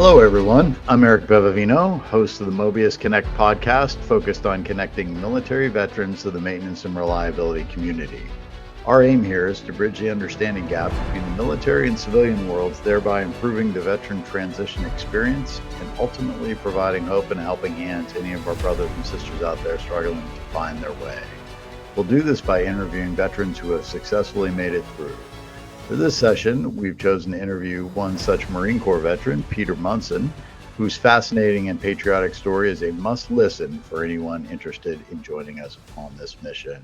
Hello, everyone. I'm Eric Bevavino, host of the Mobius Connect podcast, focused on connecting military veterans to the maintenance and reliability community. Our aim here is to bridge the understanding gap between the military and civilian worlds, thereby improving the veteran transition experience and ultimately providing hope and a helping hand to any of our brothers and sisters out there struggling to find their way. We'll do this by interviewing veterans who have successfully made it through. For this session, we've chosen to interview one such Marine Corps veteran, Peter Munson, whose fascinating and patriotic story is a must-listen for anyone interested in joining us on this mission.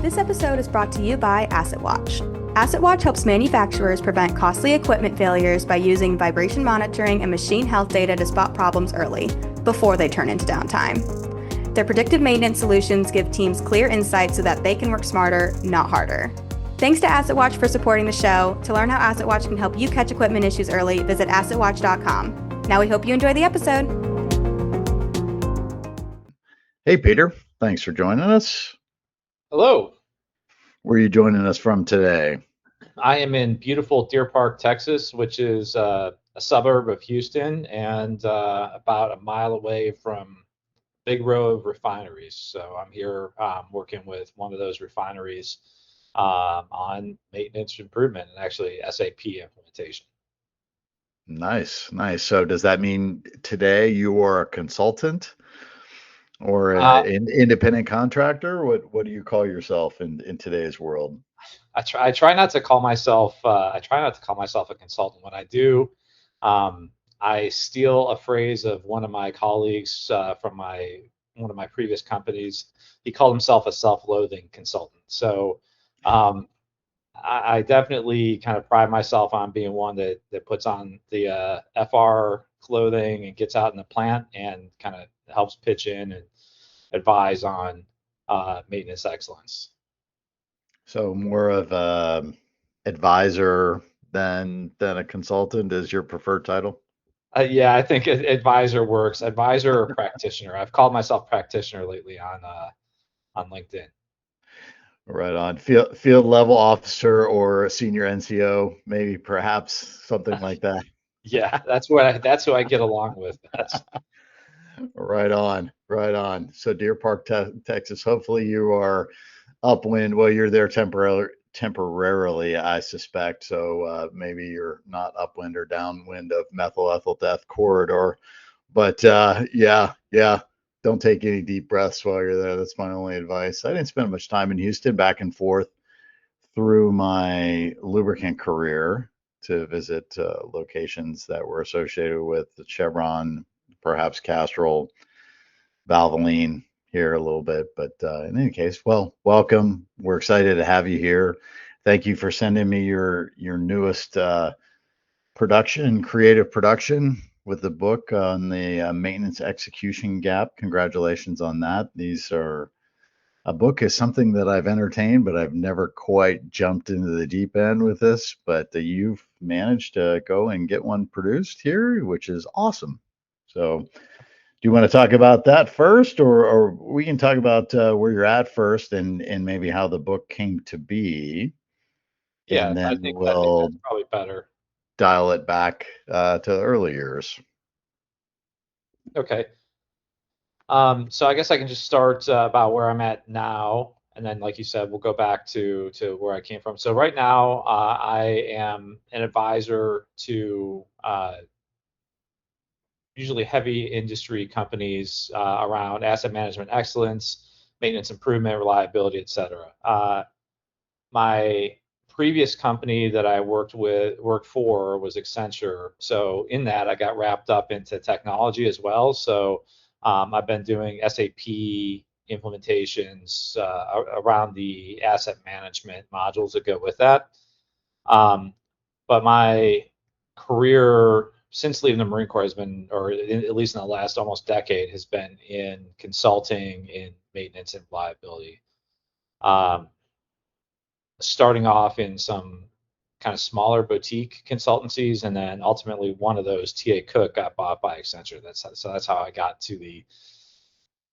This episode is brought to you by Asset Watch. Asset Watch helps manufacturers prevent costly equipment failures by using vibration monitoring and machine health data to spot problems early, before they turn into downtime. Their predictive maintenance solutions give teams clear insights so that they can work smarter, not harder. Thanks to Asset Watch for supporting the show. To learn how Asset Watch can help you catch equipment issues early, visit assetwatch.com. Now we hope you enjoy the episode. Hey, Peter. Thanks for joining us. Hello. Where are you joining us from today? I am in beautiful Deer Park, Texas, which is a suburb of Houston and about a mile away from big row of refineries. So I'm here working with one of those refineries on maintenance improvement and actually SAP implementation. Nice. So does that mean today you are a consultant or an independent contractor? What do you call yourself in today's world? I try not to call myself a consultant. When I do, I steal a phrase of one of my colleagues from one of my previous companies. He called himself a self-loathing consultant. So I definitely kind of pride myself on being one that puts on the FR clothing and gets out in the plant and kind of helps pitch in and advise on maintenance excellence. So more of a advisor than a consultant is your preferred title? Yeah, I think advisor works. Advisor or practitioner. I've called myself practitioner lately on LinkedIn. Right on. Field level officer or a senior NCO, maybe perhaps something like that. Yeah, that's who I get along with. Right on. So Deer Park, Texas. Hopefully you are upwind. Well, you're there temporarily, I suspect. So maybe you're not upwind or downwind of methyl ethyl death corridor. But yeah. Don't take any deep breaths while you're there. That's my only advice. I didn't spend much time in Houston, back and forth through my lubricant career to visit locations that were associated with the Chevron, perhaps Castrol, Valvoline here a little bit. But in any case, well, welcome. We're excited to have you here. Thank you for sending me your newest creative production with the book on the maintenance execution gap. Congratulations on that. A book is something that I've entertained, but I've never quite jumped into the deep end with this. But you've managed to go and get one produced here, which is awesome. So do you want to talk about that first, or we can talk about where you're at first and maybe how the book came to be? Yeah, And then I think we'll that's probably better. dial it back to the early years. Okay. So I guess I can just start about where I'm at now, and then, like you said, we'll go back to where I came from. So right now, I am an advisor to usually heavy industry companies around asset management excellence, maintenance improvement, reliability, et cetera. My previous company that I worked for was Accenture. So in that, I got wrapped up into technology as well. So I've been doing SAP implementations around the asset management modules that go with that. But my career since leaving the Marine Corps has been, or at least in the last almost decade, has been in consulting in maintenance and reliability. Starting off in some kind of smaller boutique consultancies, and then ultimately one of those, TA Cook, got bought by Accenture. That's how I got to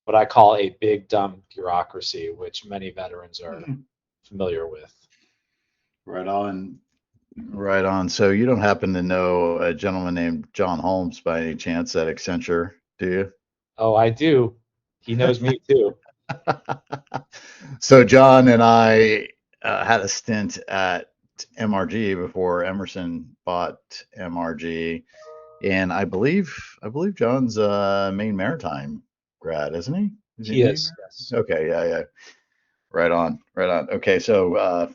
what I call a big dumb bureaucracy, which many veterans are familiar with. Right on. Right on. So you don't happen to know a gentleman named John Holmes by any chance at Accenture, do Oh, I do. He knows me too. you? So John and I had a stint at MRG before Emerson bought MRG, and I believe John's a Maine Maritime grad, isn't he? Is he He Maine is, yes. Maritime? Okay, yeah, yeah. Right on, right on. Okay, so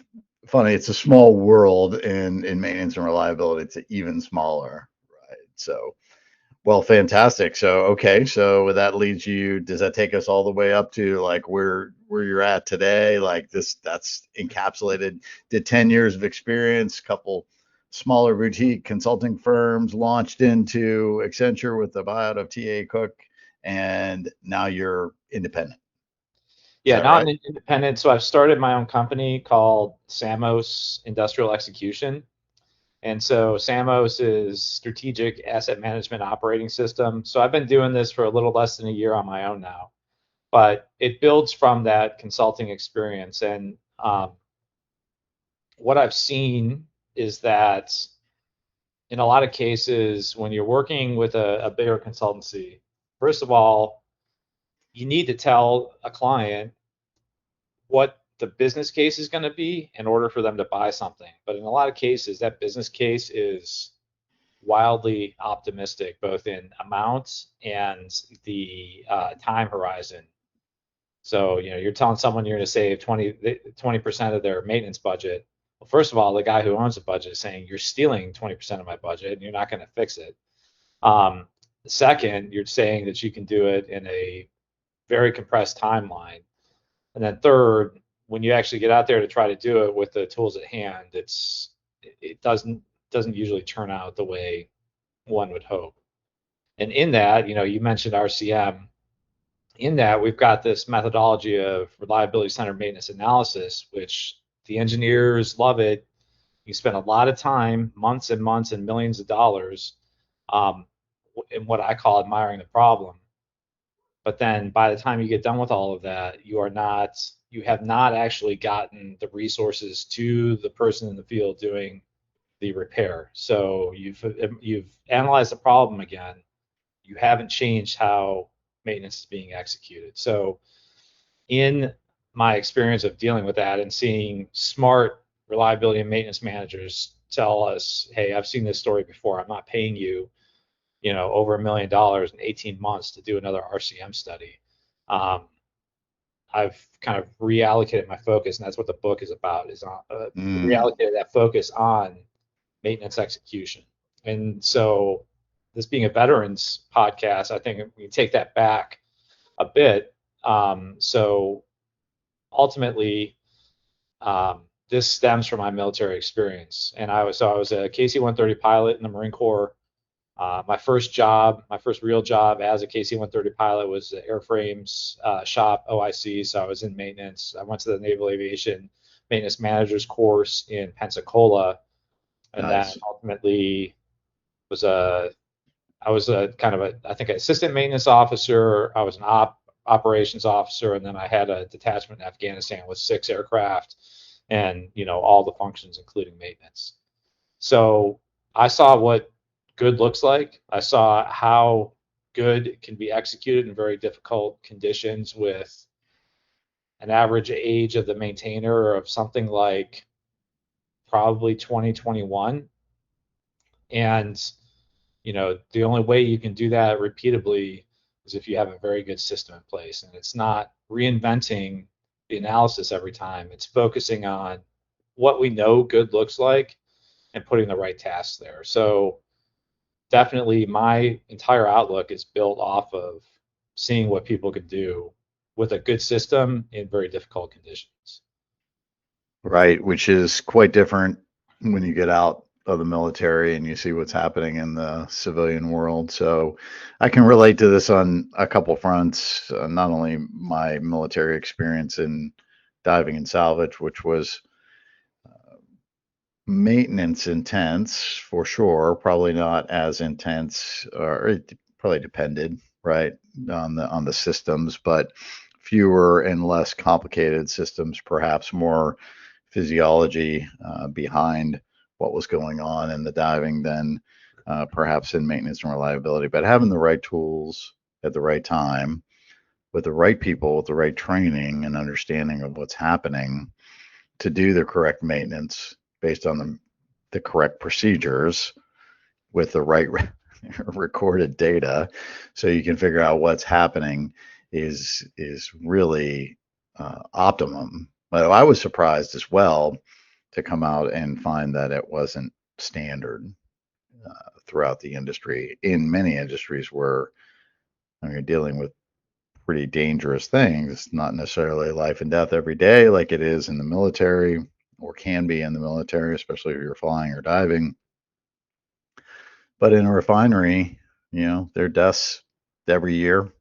funny, it's a small world in maintenance and reliability. It's even smaller, right? So, well, fantastic. So, okay, so that leads you. Does that take us all the way up to like where you're at today? Like this, that's encapsulated. Did 10 years of experience, couple smaller boutique consulting firms, launched into Accenture with the buyout of TA Cook, and now you're independent. Is Yeah, that now I'm right? independent. So I've started my own company called Samos Industrial Execution. And so Samos is Strategic Asset Management Operating System. So I've been doing this for a little less than a year on my own now, but it builds from that consulting experience. And what I've seen is that in a lot of cases, when you're working with a bigger consultancy, first of all, you need to tell a client what the business case is going to be in order for them to buy something. But in a lot of cases, that business case is wildly optimistic, both in amounts and the time horizon. So, you're telling someone you're going to save 20% of their maintenance budget. Well, first of all, the guy who owns the budget is saying you're stealing 20% of my budget and you're not going to fix it. Um, Second, you're saying that you can do it in a very compressed timeline. And then third, when you actually get out there to try to do it with the tools at hand, it doesn't usually turn out the way one would hope. And in that, you mentioned RCM. In that, we've got this methodology of reliability centered maintenance analysis, which the engineers love it. You spend a lot of time, months and months, and millions of dollars, um, in what I call admiring the problem. But then by the time you get done with all of that, you have not actually gotten the resources to the person in the field doing the repair. So you've analyzed the problem again. You haven't changed how maintenance is being executed. So in my experience of dealing with that and seeing smart reliability and maintenance managers tell us, hey, I've seen this story before. I'm not paying you, over $1 million in 18 months to do another RCM study. Um, I've kind of reallocated my focus, and that's what the book is about, is on Mm. reallocated that focus on maintenance execution. And so this being a veterans podcast, I think we take that back a bit. So ultimately, this stems from my military experience. And I was a KC-130 pilot in the Marine Corps. My first job, my first real job as a KC-130 pilot was the airframes shop OIC. So I was in maintenance. I went to the Naval Aviation Maintenance Managers course in Pensacola, and then Nice. ultimately was a I was a kind of I think, an assistant maintenance officer. I was an operations officer, and then I had a detachment in Afghanistan with 6 aircraft, and all the functions, including maintenance. So I saw what good looks like. I saw how good can be executed in very difficult conditions with an average age of the maintainer of something like probably 2021. And the only way you can do that repeatably is if you have a very good system in place. And it's not reinventing the analysis every time. It's focusing on what we know good looks like and putting the right tasks there. So definitely my entire outlook is built off of seeing what people can do with a good system in very difficult conditions. Right, which is quite different when you get out of the military and you see what's happening in the civilian world. So I can relate to this on a couple fronts, not only my military experience in diving and salvage, which was maintenance intense for sure, probably not as intense, or it probably depended, right, on the systems, but fewer and less complicated systems, perhaps more physiology behind what was going on in the diving than perhaps in maintenance and reliability. But having the right tools at the right time, with the right people, with the right training and understanding of what's happening to do the correct maintenance based on the correct procedures with the right recorded data, so you can figure out what's happening is really optimum. But I was surprised as well to come out and find that it wasn't standard throughout the industry. In many industries where you're dealing with pretty dangerous things, not necessarily life and death every day like it is in the military or can be in the military, especially if you're flying or diving. But in a refinery, there are deaths every year,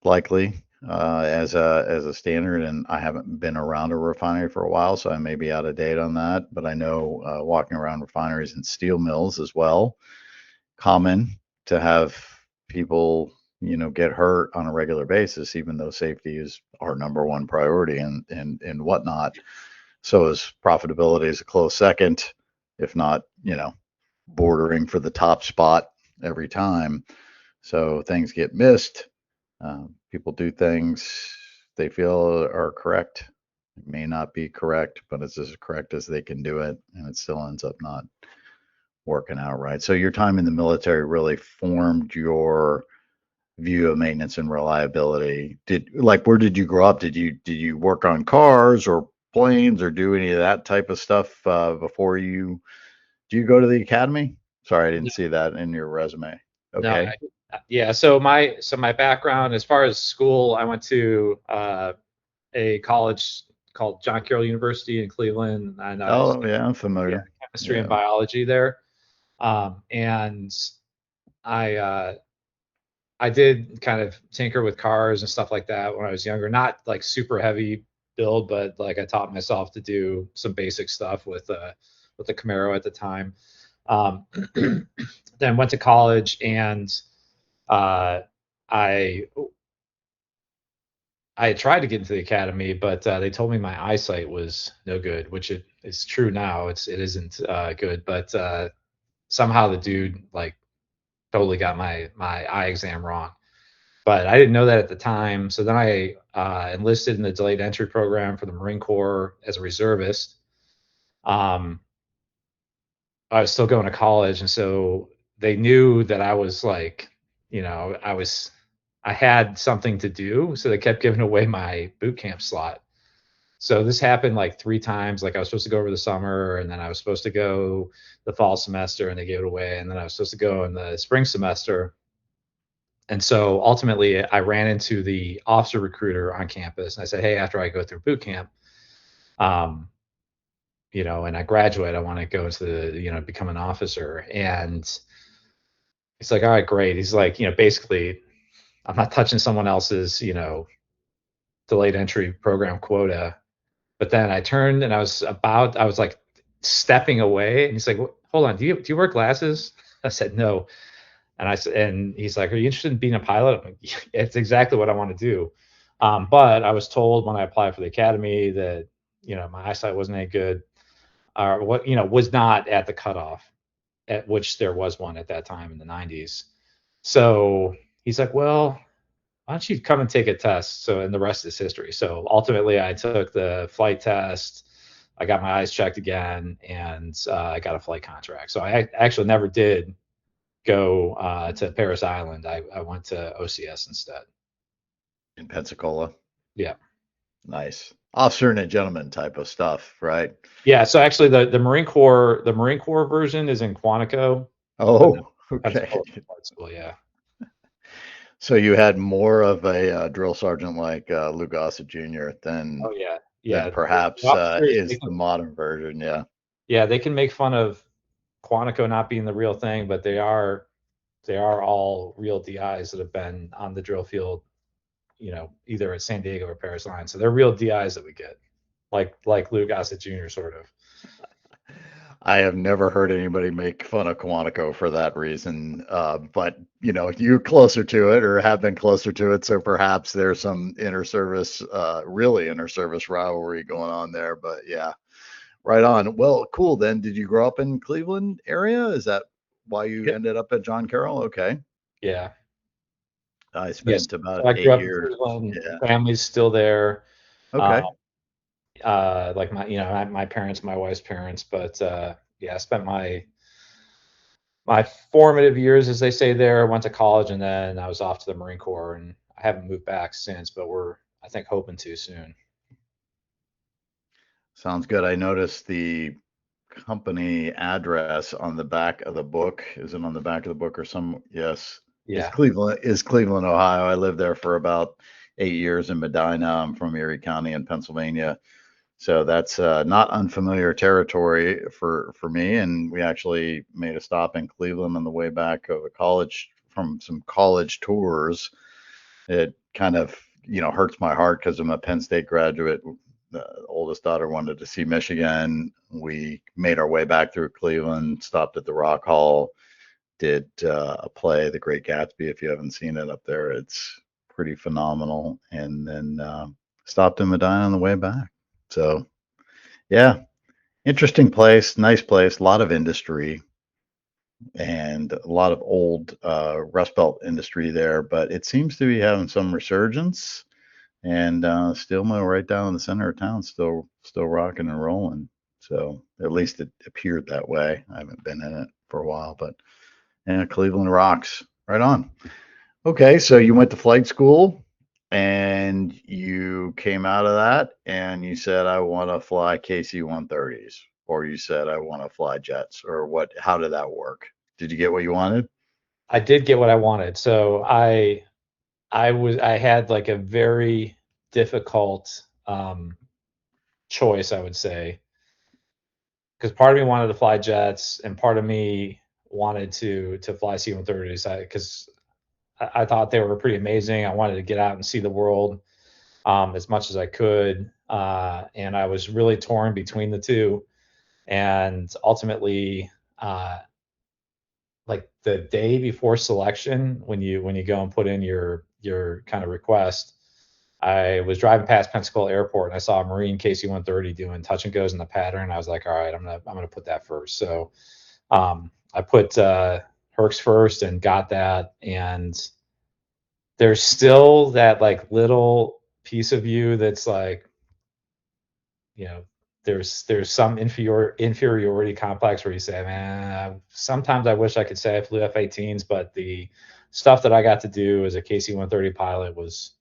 likely as a standard. And I haven't been around a refinery for a while, so I may be out of date on that. But I know walking around refineries and steel mills as well, common to have people get hurt on a regular basis, even though safety is our number one priority and whatnot. So is profitability is a close second, if not bordering for the top spot every time. So things get missed. People do things they feel are correct. It may not be correct, but it's as correct as they can do it, and it still ends up not working out right. So your time in the military really formed your view of maintenance and reliability. Where did you grow up? Did you work on cars or planes or do any of that type of stuff before you do you go to the academy? Sorry, I didn't see that in your resume. No, Okay. yeah. So my background as far as school, I went to a college called John Carroll University in Cleveland, and I Oh, studied yeah, I'm familiar. chemistry and Yeah. biology there. And I I did kind of tinker with cars and stuff like that when I was younger. Not like super heavy build, but like I taught myself to do some basic stuff with the Camaro at the time. Um, then went to college and uh, I I had tried to get into the academy, but they told me my eyesight was no good, which it is true now. It isn't good, but somehow the dude like totally got my eye exam wrong. But I didn't know that at the time. So then I enlisted in the delayed entry program for the Marine Corps as a reservist. Um, I was still going to college, and so they knew that I was like, I had something to do, so they kept giving away my boot camp slot. So this happened like 3 times. Like I was supposed to go over the summer, and then I was supposed to go the fall semester, and they gave it away, and then I was supposed to go in the spring semester. And so ultimately, I ran into the officer recruiter on campus, and I said, "Hey, after I go through boot camp, um, and I graduate, I want to go into become an officer." And he's like, "All right, great." He's like, basically, I'm not touching someone else's, delayed entry program quota. But then I turned and I was like stepping away, and he's like, "Hold on, do you wear glasses?" I said, "No." And he's like, "Are you interested in being a pilot?" I'm like, "It's exactly what I want to do." But I was told when I applied for the academy that my eyesight wasn't any good, or what was not at the cutoff at which there was one at that time in the 90s. So he's like, "Well, why don't you come and take a test?" So, and the rest is history. So ultimately, I took the flight test. I got my eyes checked again, and I got a flight contract. So I actually never did go to Paris Island. I went to OCS instead. In Pensacola. Yeah. Nice. Officer and a gentleman type of stuff, right? Yeah. So actually, the Marine Corps version is in Quantico. Oh, Pensacola, okay. yeah. So you had more of a drill sergeant like Lou Gossett Jr. Oh than yeah. than Yeah. The perhaps officers, is the modern version. Yeah. yeah, they can make fun of Quantico not being the real thing, but they are all real DIs that have been on the drill field, either at San Diego or Paris Line. So they're real DIs that we get, like Lou Gossett Jr. sort of. I have never heard anybody make fun of Quantico for that reason. But you're closer to it or have been closer to it, so perhaps there's some inter-service, really inter-service rivalry going on there. But yeah, Right on. Well, cool. Then, did you grow up in Cleveland area? Is that why you Yep. ended up at John Carroll? Okay. Yeah. I Yes. spent about So I grew eight up in years. Cleveland. Yeah. Family's still there. Uh, Okay. like my parents, my wife's parents, but yeah, I spent my formative years, as they say there. Went to college and then I was off to the Marine Corps, and I haven't moved back since, but we're, I think, hoping to soon. Sounds good. I noticed the company address on the back of the book. Is it on the back of the book or some? Yes. Yeah. Is Cleveland, Ohio. I lived there for about 8 years in Medina. I'm from Erie County in Pennsylvania. So that's not unfamiliar territory for me. And we actually made a stop in Cleveland on the way back of a college from some college tours. It kind of, hurts my heart because I'm a Penn State graduate. The oldest daughter wanted to see Michigan. We made our way back through Cleveland, stopped at the Rock Hall, did a play, The Great Gatsby. If you haven't seen it up there, it's pretty phenomenal. And then stopped in Medina on the way back. So, yeah, interesting place, nice place, a lot of industry and a lot of old Rust Belt industry there, but it seems to be having some resurgence. And Steel Mill right down in the center of town, still rocking and rolling. So at least it appeared that way. I haven't been in it for a while, but yeah, Cleveland rocks. Right on. Okay, so you went to flight school and you came out of that and you said, I want to fly KC 130s, or you said, I want to fly jets, or what? How did that work? Did you get what you wanted? I did get what I wanted. So I had like a very difficult choice, I would say, because part of me wanted to fly jets and part of me wanted to fly C-130s, because I thought they were pretty amazing. I wanted to get out and see the world as much as I could, and I was really torn between the two. And ultimately, uh, like the day before selection, when you go and put in your kind of request, I was driving past Pensacola Airport and I saw a Marine KC-130 doing touch and goes in the pattern. I was like, all right, I'm gonna put that first. So I put Hercs first and got that. And there's still that like little piece of you that's like, you know, there's some inferiority complex where you say, man, sometimes I wish I could say I flew F-18s, but the stuff that I got to do as a KC-130 pilot was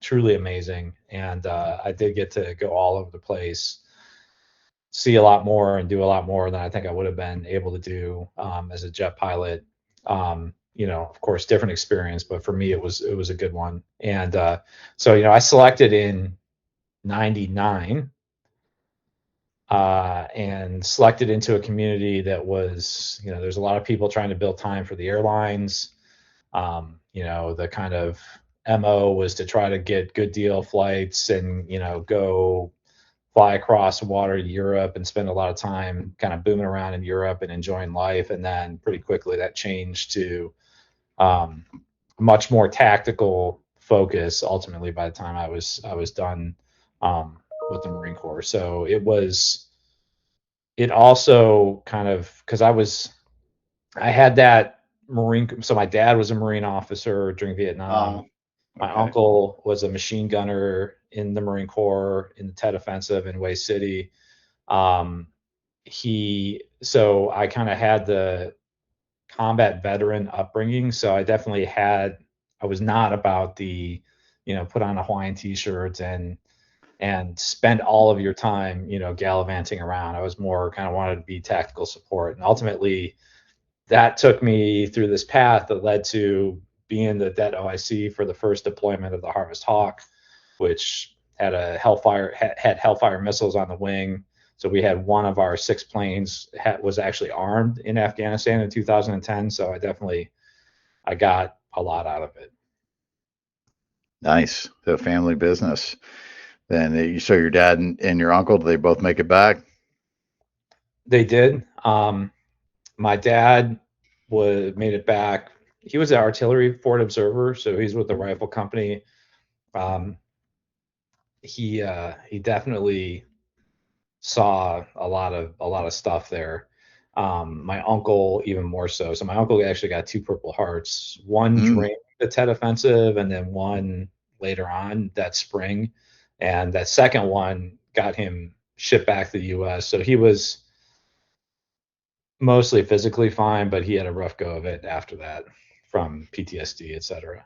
truly amazing. And I did get to go all over the place, see a lot more, and do a lot more than I think I would have been able to do as a jet pilot. Of course, different experience, but for me, it was a good one. And so, I selected in '99 and selected into a community that was, there's a lot of people trying to build time for the airlines. The kind of MO was to try to get good deal flights and, go fly across the water to Europe and spend a lot of time kind of booming around in Europe and enjoying life. And then pretty quickly that changed to um, much more tactical focus. Ultimately, by the time I was done with the Marine Corps, so it also kind of, because I had that Marine. So my dad was a Marine officer during Vietnam. Oh, My okay. uncle was a machine gunner in the Marine Corps in the Tet Offensive in Way City. Um, so I kind of had the combat veteran upbringing. So I was not about the, put on a Hawaiian t-shirt and spend all of your time, gallivanting around. I was more kind of wanted to be tactical support. And ultimately that took me through this path that led to being the Det OIC for the first deployment of the Harvest Hawk, which had Hellfire missiles on the wing. So we had one of our 6 planes was actually armed in Afghanistan in 2010. So I got a lot out of it. Nice. So family business. Then so your dad and your uncle, do they both make it back? They did. My dad made it back. He was an artillery forward observer, so he's with the rifle company. Um, he definitely saw a lot of stuff there. My uncle even more so. So my uncle actually got two Purple Hearts, one Mm, during the Tet Offensive, and then one later on that spring. And that second one got him shipped back to the U.S. So he was mostly physically fine, but he had a rough go of it after that from PTSD, et cetera.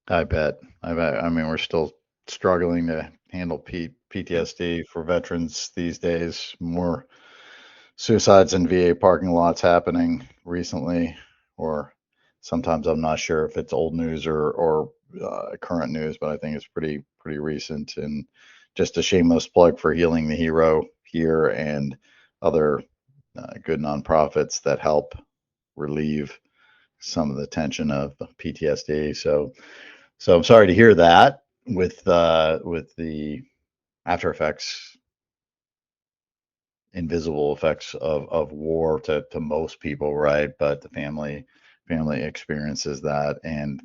I bet. I bet. I mean, we're still struggling to handle PTSD for veterans these days. More suicides in VA parking lots happening recently, or sometimes I'm not sure if it's old news or current news, but I think it's pretty recent. And just a shameless plug for Healing the Hero here and other good nonprofits that help relieve some of the tension of PTSD. So I'm sorry to hear that with the after effects, invisible effects of war to most people, right? But the family experiences that, and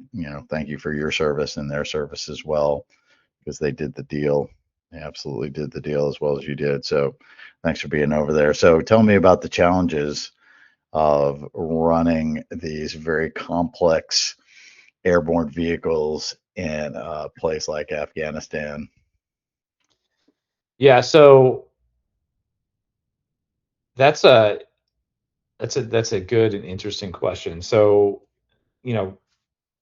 thank you for your service and their service as well, because they did the deal. They absolutely did the deal as well as you did. So thanks for being over there. So tell me about the challenges of running these very complex airborne vehicles in a place like Afghanistan. Yeah, so that's a that's a good and interesting question. So, you know,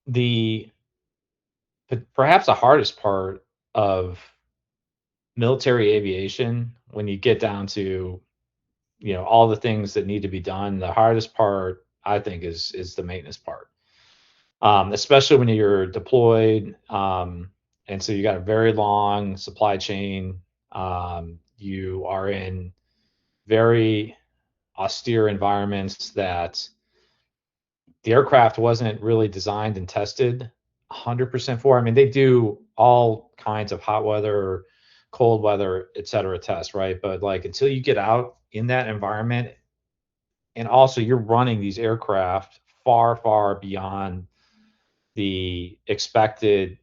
the perhaps the hardest part of military aviation, when you get down to, all the things that need to be done, the hardest part I think is the maintenance part. Especially when you're deployed, and so you got a very long supply chain. You are in very austere environments that the aircraft wasn't really designed and tested 100% for. I mean, they do all kinds of hot weather, cold weather, et cetera tests, right? But like until you get out in that environment, and also you're running these aircraft far, far beyond the expected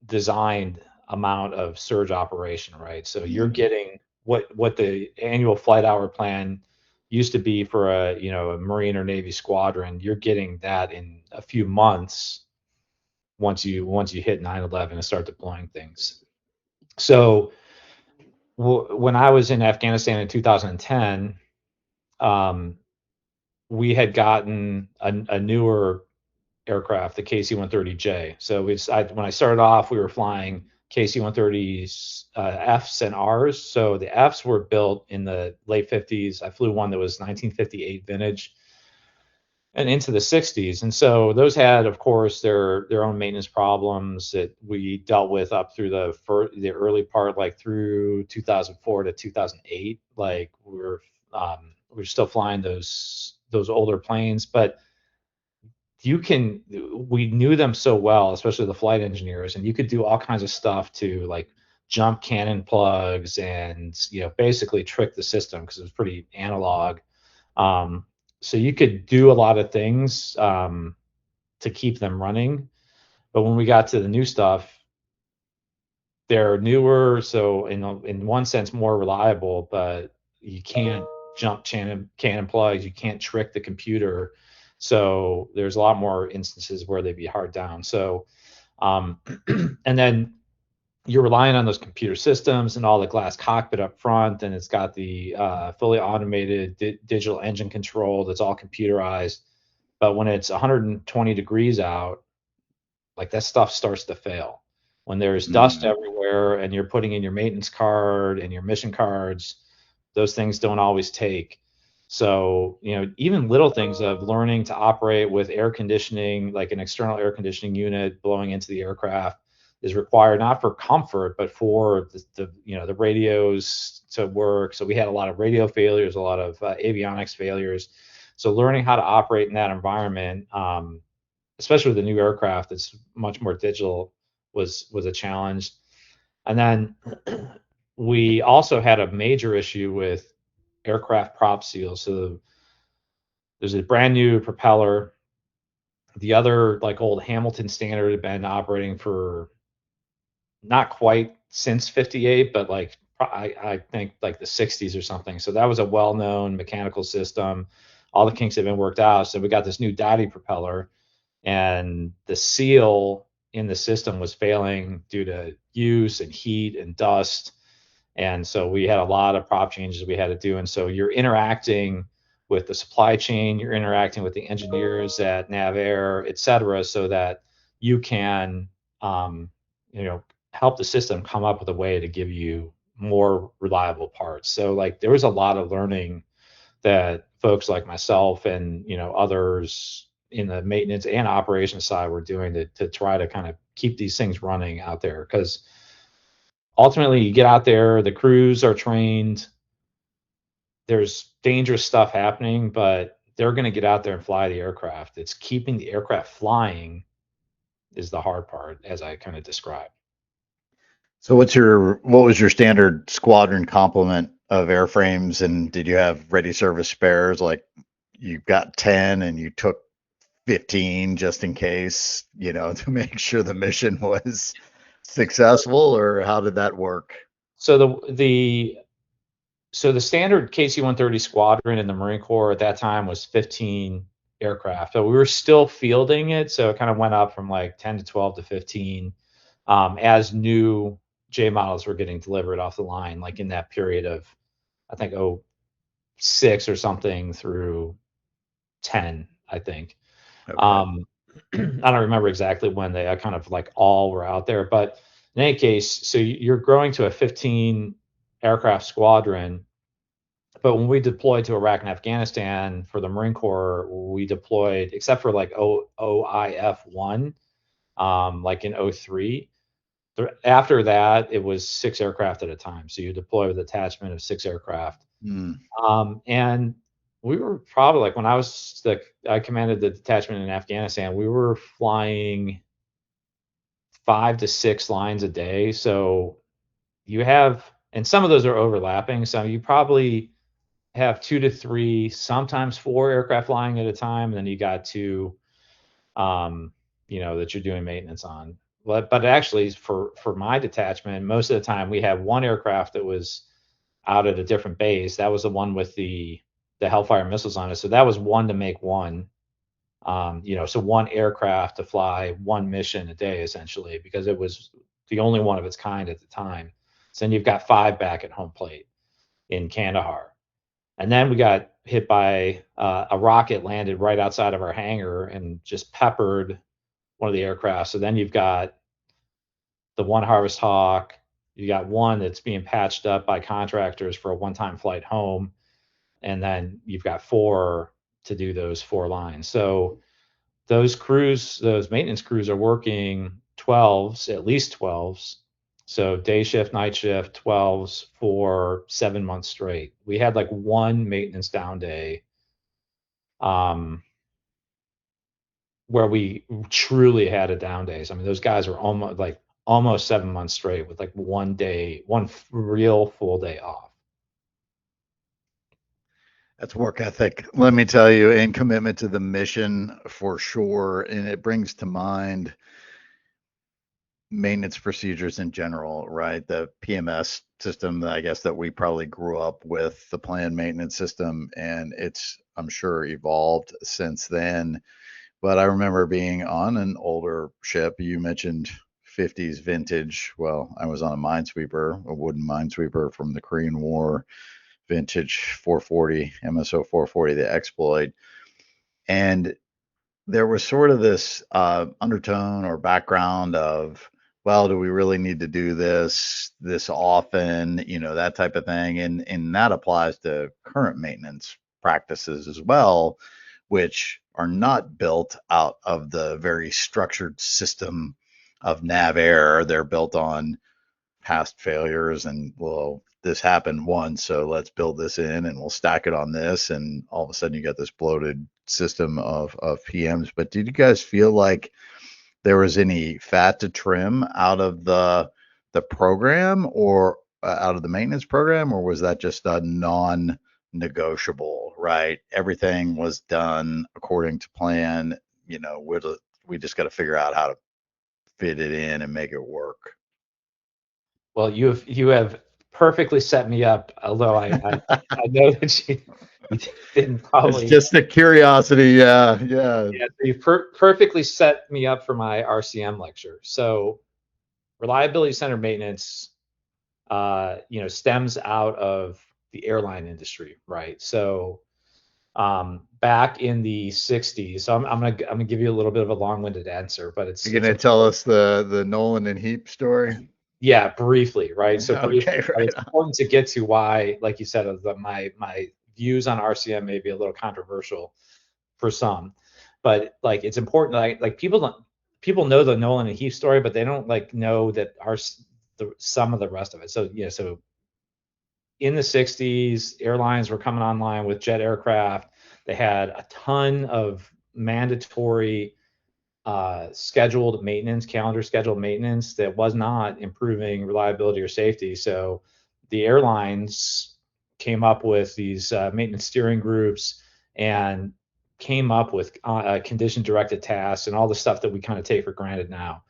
designed amount of surge operation, right? So you're Mm, getting what the annual flight hour plan used to be for a Marine or Navy squadron. You're getting that in a few months once you hit 9/11 and start deploying things. So when I was in Afghanistan in 2010, um, we had gotten a newer aircraft, the KC-130J. So when I started off, we were flying KC-130s, Fs and Rs. So the Fs were built in the late 50s. I flew one that was 1958 vintage and into the 60s. And so those had, of course, their own maintenance problems that we dealt with up through the early part, like through 2004 to 2008. Like we were still flying those older planes, but we knew them so well, especially the flight engineers, and you could do all kinds of stuff to like jump cannon plugs and basically trick the system because it was pretty analog. So you could do a lot of things to keep them running. But when we got to the new stuff, they're newer, so in one sense more reliable, but you can't jump cannon plugs, you can't trick the computer. So there's a lot more instances where they'd be hard down. So um, and then you're relying on those computer systems and all the glass cockpit up front, and it's got the fully automated digital engine control that's all computerized. But when it's 120 degrees out, like that stuff starts to fail. When there's dust mm, everywhere and you're putting in your maintenance card and your mission cards, those things don't always take. So, even little things of learning to operate with air conditioning, like an external air conditioning unit blowing into the aircraft, is required not for comfort, but for the radios to work. So we had a lot of radio failures, a lot of avionics failures. So learning how to operate in that environment, especially with the new aircraft that's much more digital, was a challenge. And then we also had a major issue with aircraft prop seals. So there's a brand new propeller. The other like old Hamilton standard had been operating for not quite since 58, but like I think like the 60s or something. So that was a well-known mechanical system. All the kinks had been worked out. So we got this new Dottie propeller, and the seal in the system was failing due to use and heat and dust. And so we had a lot of prop changes we had to do. And so you're interacting with the supply chain, you're interacting with the engineers at NavAir, et cetera, so that you can, um, you know, help the system come up with a way to give you more reliable parts. So like there was a lot of learning that folks like myself and others in the maintenance and operations side were doing to try to kind of keep these things running out there, because ultimately you get out there, the crews are trained, there's dangerous stuff happening, but they're going to get out there and fly the aircraft. It's keeping the aircraft flying is the hard part, as I kind of described. So what was your standard squadron complement of airframes, and did you have ready service spares? Like you got 10 and you took 15 just in case, to make sure the mission was successful, or how did that work? So the standard KC-130 squadron in the Marine Corps at that time was 15 aircraft. So we were still fielding it, so it kind of went up from like 10 to 12 to 15 as new J models were getting delivered off the line, like in that period of, I think, 06 or something through 10, I think. Okay. I don't remember exactly when they kind of like all were out there, but in any case, so you're growing to a 15 aircraft squadron. But when we deployed to Iraq and Afghanistan for the Marine Corps, we deployed, except for like OIF1, like in '03. After that, it was 6 aircraft at a time. So you deploy with a detachment of 6 aircraft. Hmm. And we were probably like, when I commanded the detachment in Afghanistan, we were flying 5 to 6 lines a day. So you have, and some of those are overlapping. So you probably have 2 to 3, sometimes 4 aircraft flying at a time. And then you got two, that you're doing maintenance on. But actually, for my detachment, most of the time we had one aircraft that was out at a different base. That was the one with the Hellfire missiles on it. So that was one to make one. So one aircraft to fly one mission a day, essentially, because it was the only one of its kind at the time. So then you've got 5 back at home plate in Kandahar. And then we got hit by a rocket landed right outside of our hangar and just peppered one of the aircraft. So then you've got the one Harvest Hawk, you got one that's being patched up by contractors for a one-time flight home, and then you've got 4 to do those 4 lines. So those crews, those maintenance crews are working 12s, at least 12s. So day shift, night shift, 12s for 7 months straight. We had like one maintenance down day where we truly had a down days. I mean, those guys were almost 7 months straight with like one day, one real full day off. That's work ethic, let me tell you, and commitment to the mission for sure. And it brings to mind maintenance procedures in general, right? The PMS system, I guess, that we probably grew up with, the planned maintenance system, and it's, I'm sure, evolved since then. But I remember being on an older ship. You mentioned 50s vintage. Well, I was on a minesweeper, a wooden minesweeper from the Korean War, vintage 440, MSO 440, the exploit. And there was sort of this undertone or background of, well, do we really need to do this often, that type of thing. And that applies to current maintenance practices as well, which are not built out of the very structured system of NavAir. They're built on past failures, and, well, this happened once, so let's build this in and we'll stack it on this, and all of a sudden you got this bloated system of PMs. But did you guys feel like there was any fat to trim out of the program, or out of the maintenance program, or was that just a non-negotiable, right? Everything was done according to plan. We just got to figure out how to fit it in and make it work. Well, you have perfectly set me up. Although I know that you didn't It's probably. just a curiosity. Yeah, yeah. Yeah, you perfectly set me up for my RCM lecture. So reliability center maintenance, stems out of the airline industry, right? So back in the 60s, so I'm gonna give you a little bit of a long-winded answer, but You're it's gonna tell us the Nolan and Heap story? yeah, briefly, right? So briefly, Okay, but right it's on. important to get to why, like you said, my views on RCM may be a little controversial for some, but like it's important. Like people know the Nolan and Heath story, but they don't like know that some of the rest of it. So yeah, so in the 60s, airlines were coming online with jet aircraft. They had a ton of mandatory scheduled maintenance, calendar scheduled maintenance that was not improving reliability or safety. So the airlines came up with these maintenance steering groups and came up with condition directed tasks and all the stuff that we kind of take for granted now.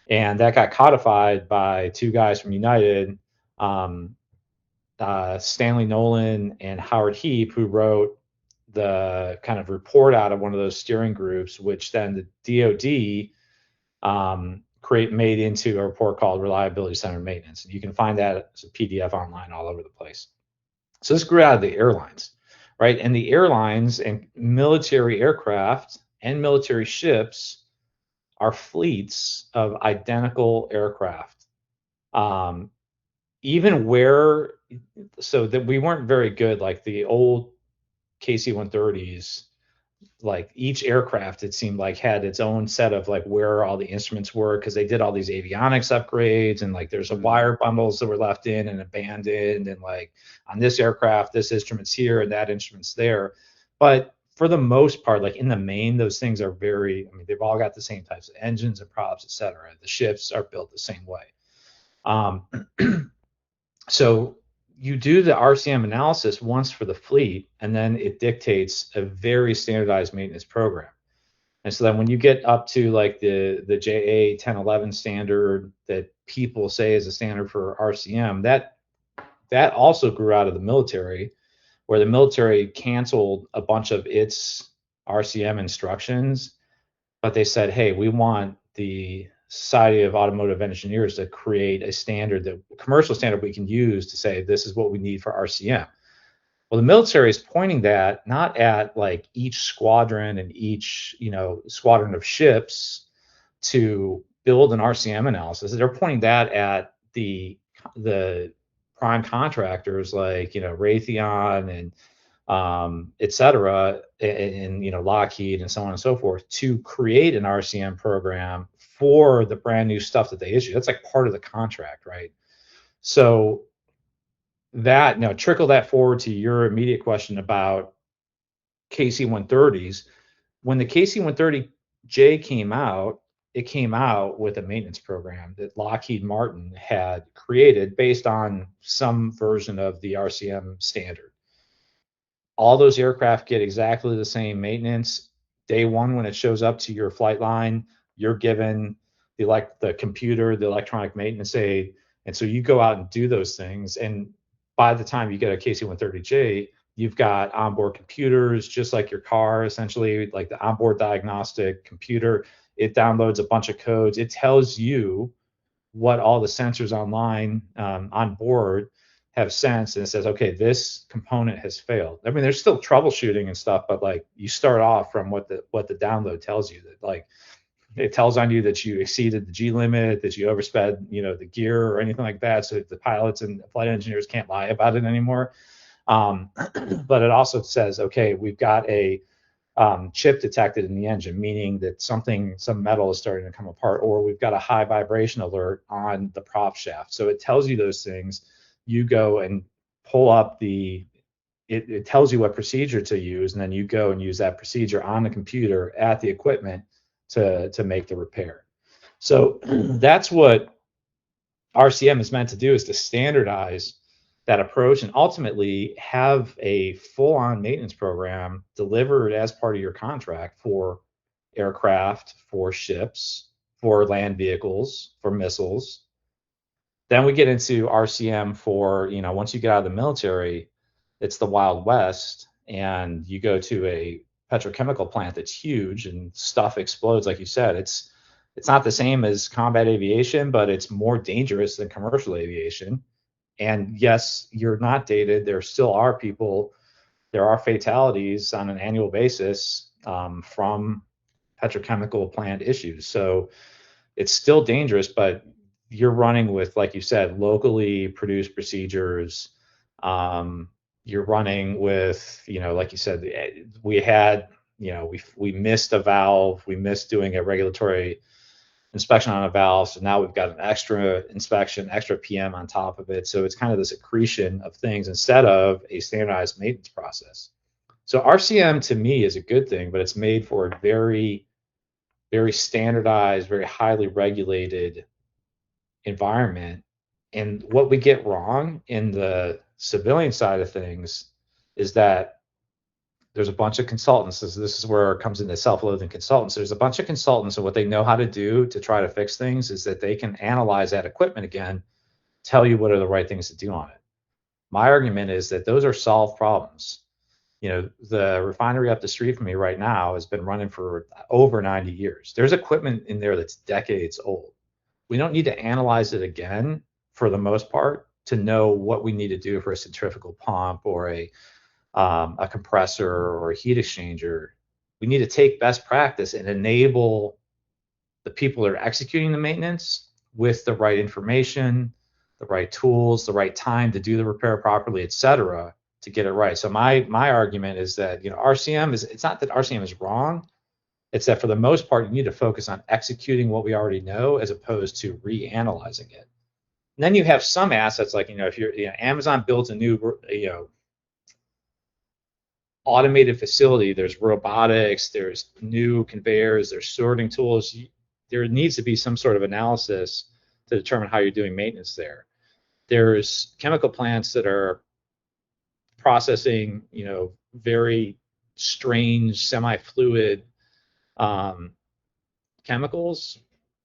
And that got codified by two guys from United, um, Stanley Nolan and Howard Heap, who wrote the kind of report out of one of those steering groups, which then the DoD made into a report called Reliability Center Maintenance. And you can find that as a PDF online all over the place. So this grew out of the airlines, right? And the airlines and military aircraft and military ships are fleets of identical aircraft. Um, even where, so that we weren't very good, like the old KC-130s, like each aircraft it seemed like had its own set of like where all the instruments were, because they did all these avionics upgrades, and like there's a wire bundles that were left in and abandoned, and like on this aircraft this instrument's here and that instrument's there. But for the most part, like in the main, those things are very, I mean, they've all got the same types of engines and props, etc. The ships are built the same way. um, so you do the RCM analysis once for the fleet, and then it dictates a very standardized maintenance program. And so then when you get up to like the JA 1011 standard that people say is a standard for RCM, that also grew out of the military, where the military canceled a bunch of its RCM instructions, but they said, hey, we want the Society of Automotive Engineers to create a standard, that commercial standard we can use to say this is what we need for RCM. Well, the military is pointing that not at like each squadron and each, squadron of ships to build an RCM analysis. They're pointing that at the prime contractors like, Raytheon and et cetera, and Lockheed and so on and so forth, to create an RCM program for the brand new stuff that they issue. That's like part of the contract, right? So that, now trickle that forward to your immediate question about KC-130s. When the KC-130J came out, it came out with a maintenance program that Lockheed Martin had created based on some version of the RCM standard. All those aircraft get exactly the same maintenance. Day one, when it shows up to your flight line, you're given the computer, the electronic maintenance aid, and so you go out and do those things. And by the time you get a KC-130J, you've got onboard computers, just like your car, essentially, like the onboard diagnostic computer. It downloads a bunch of codes. It tells you what all the sensors online on board have sensed, and it says, okay, this component has failed. I mean, there's still troubleshooting and stuff, but like you start off from what the download tells you, that like it tells on you that you exceeded the G limit, that you oversped, the gear or anything like that, so the pilots and flight engineers can't lie about it anymore. But it also says, okay, we've got a chip detected in the engine, meaning that some metal is starting to come apart, or we've got a high vibration alert on the prop shaft. So it tells you those things. You go and pull up it tells you what procedure to use, and then you go and use that procedure on the computer at the equipment to make the repair. So that's what RCM is meant to do, is to standardize that approach and ultimately have a full-on maintenance program delivered as part of your contract for aircraft, for ships, for land vehicles, for missiles, Then we get into RCM for, once you get out of the military, it's the Wild West, and you go to a petrochemical plant that's huge and stuff explodes, like you said. It's not the same as combat aviation, but it's more dangerous than commercial aviation. And yes, you're not dated. There still are people, there are fatalities on an annual basis from petrochemical plant issues. So it's still dangerous, but you're running with, like you said, locally produced procedures. You're running with, like you said, we had, we missed a valve, we missed doing a regulatory inspection on a valve. So now we've got an extra inspection, extra PM on top of it. So it's kind of this accretion of things instead of a standardized maintenance process. So RCM to me is a good thing, but it's made for a very, very standardized, very highly regulated environment. And what we get wrong in the civilian side of things is that there's a bunch of consultants. This is where it comes into self-loathing consultants. There's a bunch of consultants, and what they know how to do to try to fix things is that they can analyze that equipment again, tell you what are the right things to do on it. My argument is that those are solved problems. The refinery up the street from me right now has been running for over 90 years. There's equipment in there that's decades old. We don't need to analyze it again for the most part to know what we need to do for a centrifugal pump or a compressor or a heat exchanger. We need to take best practice and enable the people that are executing the maintenance with the right information, the right tools, the right time to do the repair properly, et cetera, to get it right. So my argument is that, RCM it's not that RCM is wrong. It's that for the most part, you need to focus on executing what we already know as opposed to reanalyzing it. And then you have some assets like, if you're, Amazon builds a new, automated facility, there's robotics, there's new conveyors, there's sorting tools. There needs to be some sort of analysis to determine how you're doing maintenance there. There's chemical plants that are processing, very strange semi-fluid chemicals.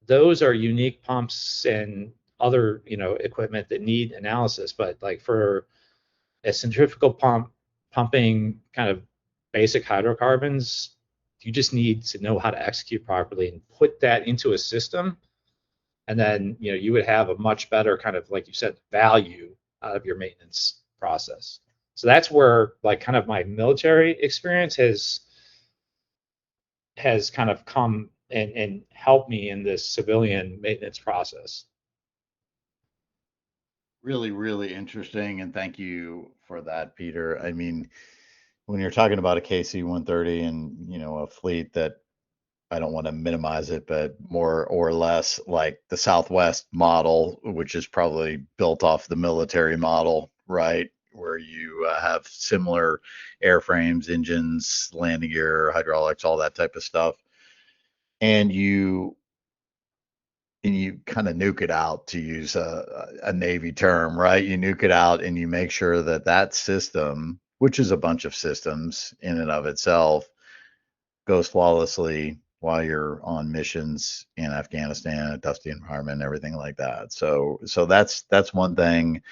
Those are unique pumps and other, equipment that need analysis. But like for a centrifugal pump pumping kind of basic hydrocarbons, you just need to know how to execute properly and put that into a system. And then, you would have a much better kind of, like you said, value out of your maintenance process. So that's where, like, kind of my military experience has kind of come and helped me in this civilian maintenance process. Really, really interesting, and thank you for that, Peter. I mean, when you're talking about a KC-130 and, a fleet that, I don't want to minimize it, but more or less like the Southwest model, which is probably built off the military model, right? Where you have similar airframes, engines, landing gear, hydraulics, all that type of stuff. And you kind of nuke it out, to use a Navy term, right? You nuke it out and you make sure that that system, which is a bunch of systems in and of itself, goes flawlessly while you're on missions in Afghanistan, a dusty environment, everything like that. So that's one thing.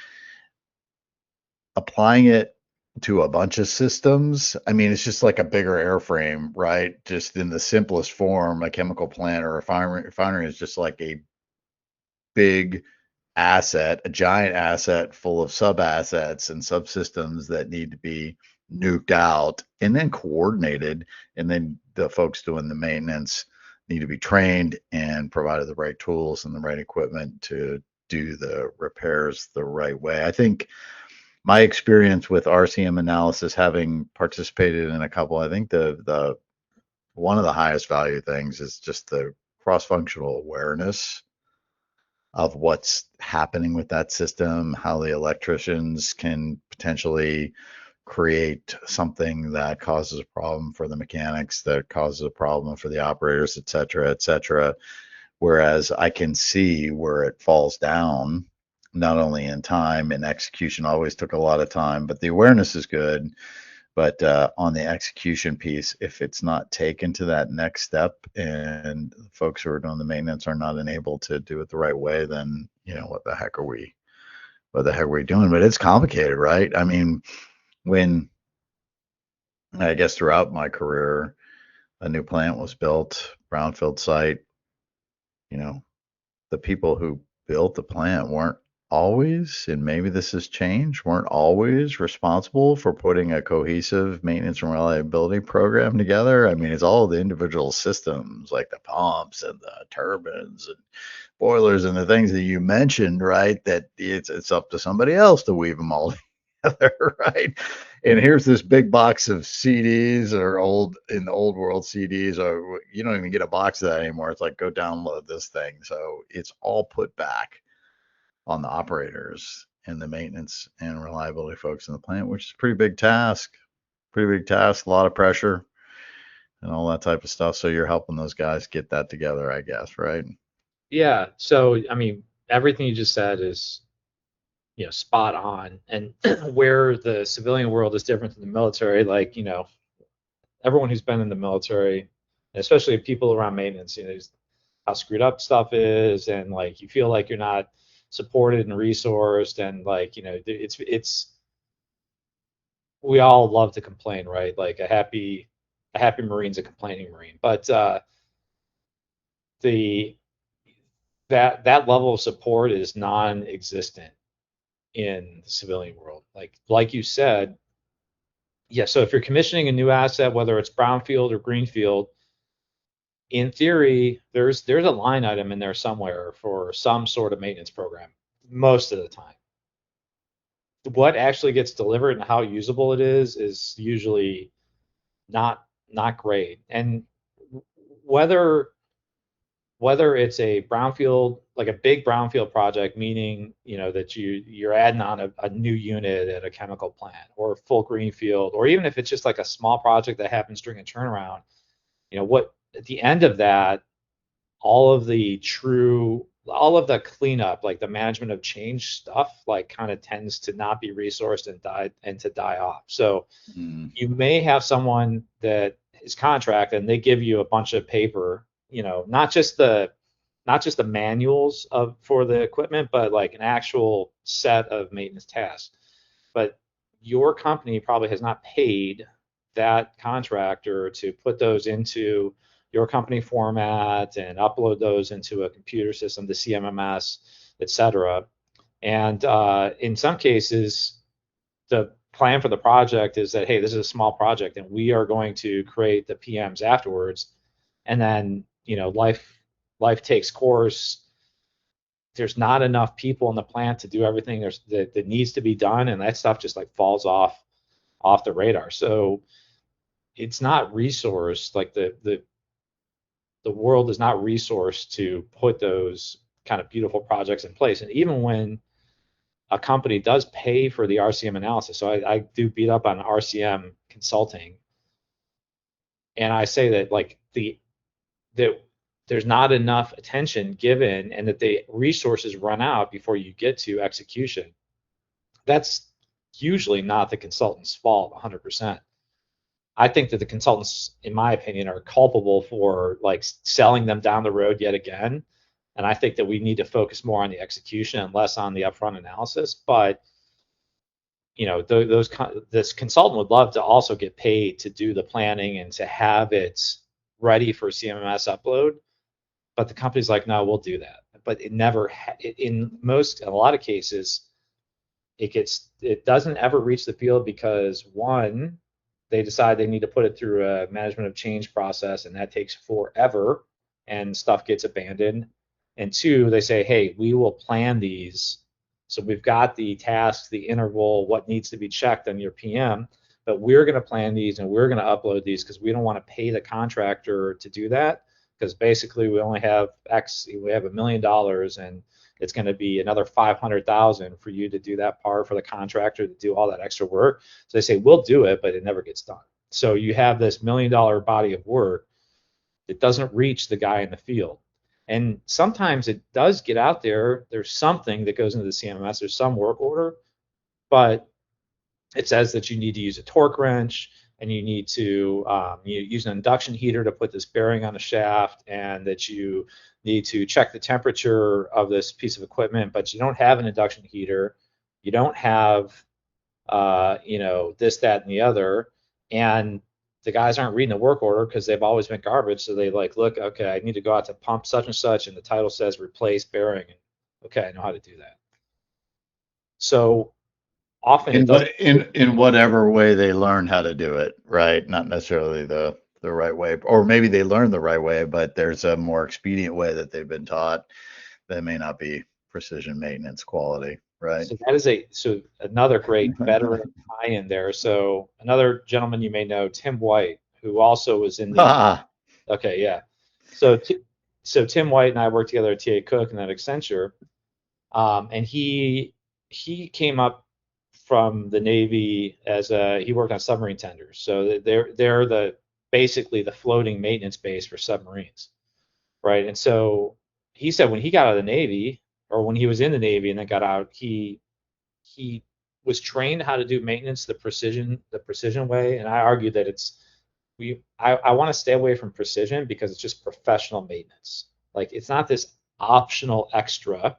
Applying it to a bunch of systems, I mean, it's just like a bigger airframe, right? Just in the simplest form, a chemical plant or a refinery is just like a big asset, a giant asset full of sub-assets and subsystems that need to be nuked out and then coordinated. And then the folks doing the maintenance need to be trained and provided the right tools and the right equipment to do the repairs the right way. I think my experience with RCM analysis, having participated in a couple, I think the one of the highest value things is just the cross-functional awareness of what's happening with that system, how the electricians can potentially create something that causes a problem for the mechanics, that causes a problem for the operators, et cetera, et cetera. Whereas I can see where it falls down, not only in time, and execution always took a lot of time, but the awareness is good. But on the execution piece, if it's not taken to that next step and the folks who are doing the maintenance are not enabled to do it the right way, then what the heck are we doing? But it's complicated, right? I mean, when I guess throughout my career, a new plant was built, brownfield site, you know, the people who built the plant weren't always, and maybe this has changed, weren't always responsible for putting a cohesive maintenance and reliability program together. I mean, it's all the individual systems like the pumps and the turbines and boilers and the things that you mentioned, right? That it's up to somebody else to weave them all together, right? And here's this big box of CDs, or in the old world CDs, or you don't even get a box of that anymore. It's like, go download this thing. So it's all put back on the operators and the maintenance and reliability folks in the plant, which is a pretty big task. Pretty big task, a lot of pressure and all that type of stuff. So you're helping those guys get that together, I guess, right? Yeah. So, I mean, everything you just said is, spot on. And where the civilian world is different than the military, like, everyone who's been in the military, especially people around maintenance, how screwed up stuff is, and like you feel like you're not supported and resourced, and like, it's we all love to complain, right? Like a happy Marine's a complaining Marine. But the that level of support is non-existent in the civilian world. Like you said, yeah. So if you're commissioning a new asset, whether it's brownfield or greenfield, in theory, there's a line item in there somewhere for some sort of maintenance program most of the time. What actually gets delivered and how usable it is usually not great. And whether it's a brownfield, like a big brownfield project, meaning that you're adding on a new unit at a chemical plant, or full greenfield, or even if it's just like a small project that happens during a turnaround, what at the end of that, all of the cleanup, like the management of change stuff, like kind of tends to not be resourced and to die off. So you may have someone that is contract and they give you a bunch of paper, not just the manuals for the equipment, but like an actual set of maintenance tasks. But your company probably has not paid that contractor to put those into your company format and upload those into a computer system, the CMMS, et cetera. And in some cases, the plan for the project is that, hey, this is a small project and we are going to create the PMs afterwards. And then, life takes course. There's not enough people in the plant to do everything that needs to be done, and that stuff just like falls off the radar. So it's not resourced, like the world is not resourced to put those kind of beautiful projects in place. And even when a company does pay for the RCM analysis, so I do beat up on RCM consulting, and I say that like that there's not enough attention given, and that the resources run out before you get to execution. That's usually not the consultant's fault 100%. I think that the consultants, in my opinion, are culpable for like selling them down the road yet again. And I think that we need to focus more on the execution and less on the upfront analysis. But this consultant would love to also get paid to do the planning and to have it ready for CMMS upload. But the company's like, no, we'll do that. But it never, in a lot of cases, it doesn't ever reach the field because, one, they decide they need to put it through a management of change process, and that takes forever, and stuff gets abandoned. And two, they say, hey, we will plan these. So we've got the task, the interval, what needs to be checked on your PM, but we're going to plan these and we're going to upload these because we don't want to pay the contractor to do that, because basically we only have we have $1 million, and it's going to be another 500,000 for you to do that part for the contractor to do all that extra work. So they say, we'll do it, but it never gets done. So you have this $1 million body of work that doesn't reach the guy in the field. And sometimes it does get out there. There's something that goes into the CMMS. There's some work order, but it says that you need to use a torque wrench, and you need to you use an induction heater to put this bearing on a shaft, and that you need to check the temperature of this piece of equipment, but you don't have an induction heater, you don't have this, that, and the other, and the guys aren't reading the work order because they've always been garbage. So they like, look, okay, I need to go out to pump such and such, and the title says replace bearing, and okay, I know how to do that. So often it doesn't. In whatever way they learn how to do it, right? Not necessarily the right way, or maybe they learn the right way, but there's a more expedient way that they've been taught that may not be precision maintenance quality, right? So that is another great veteran tie in there. So another gentleman you may know, Tim White, who also was in the Ah, okay, yeah. So Tim White and I worked together at TA Cook and at Accenture, and he came up from the Navy he worked on submarine tenders. So they're basically the floating maintenance base for submarines, right? And so he said when he got out of the Navy, or when he was in the Navy and then got out, he was trained how to do maintenance the precision way. And I argue that I want to stay away from precision because it's just professional maintenance. Like, it's not this optional extra.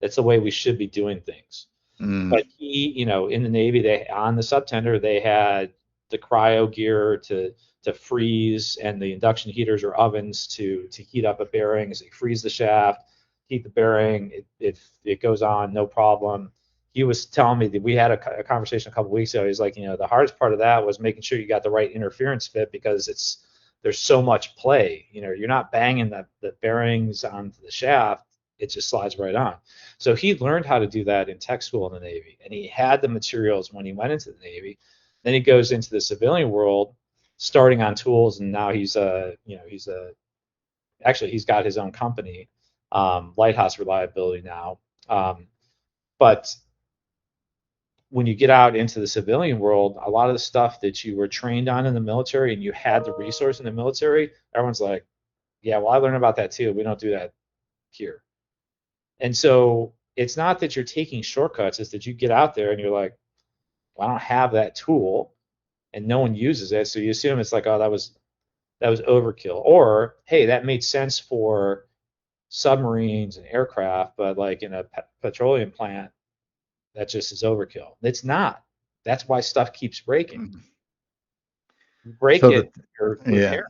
That's the way we should be doing things. But in the Navy, on the subtender, they had the cryo gear to freeze, and the induction heaters or ovens to heat up a bearing. So you freeze the shaft, heat the bearing, it goes on, no problem. He was telling me that we had a conversation a couple weeks ago. He's like, the hardest part of that was making sure you got the right interference fit, because there's so much play. You're not banging the bearings onto the shaft. It just slides right on. So he learned how to do that in tech school in the Navy, and he had the materials when he went into the Navy. Then he goes into the civilian world, starting on tools, and now he's got his own company, Lighthouse Reliability now. But when you get out into the civilian world, a lot of the stuff that you were trained on in the military and you had the resource in the military, everyone's like, yeah, well, I learned about that too. We don't do that here. And so it's not that you're taking shortcuts, it's that you get out there and you're like, well, I don't have that tool, and no one uses it. So you assume it's like, oh, that was overkill. Or, hey, that made sense for submarines and aircraft, but like in a petroleum plant, that just is overkill. It's not. That's why stuff keeps breaking. You break so it, you're repairing.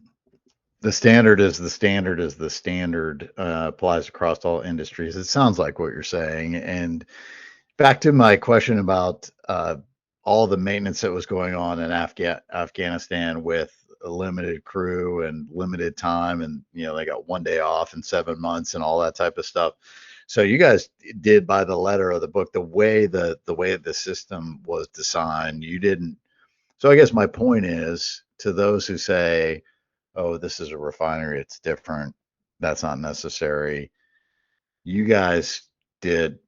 the standard is the standard is the standard, applies across all industries. It sounds like what you're saying. And back to my question about all the maintenance that was going on in Afghanistan with a limited crew and limited time, and they got one day off in 7 months and all that type of stuff. So you guys did, by the letter of the book, the way the system was designed. You didn't. So I guess my point is, to those who say, oh, this is a refinery, it's different, that's not necessary. You guys did,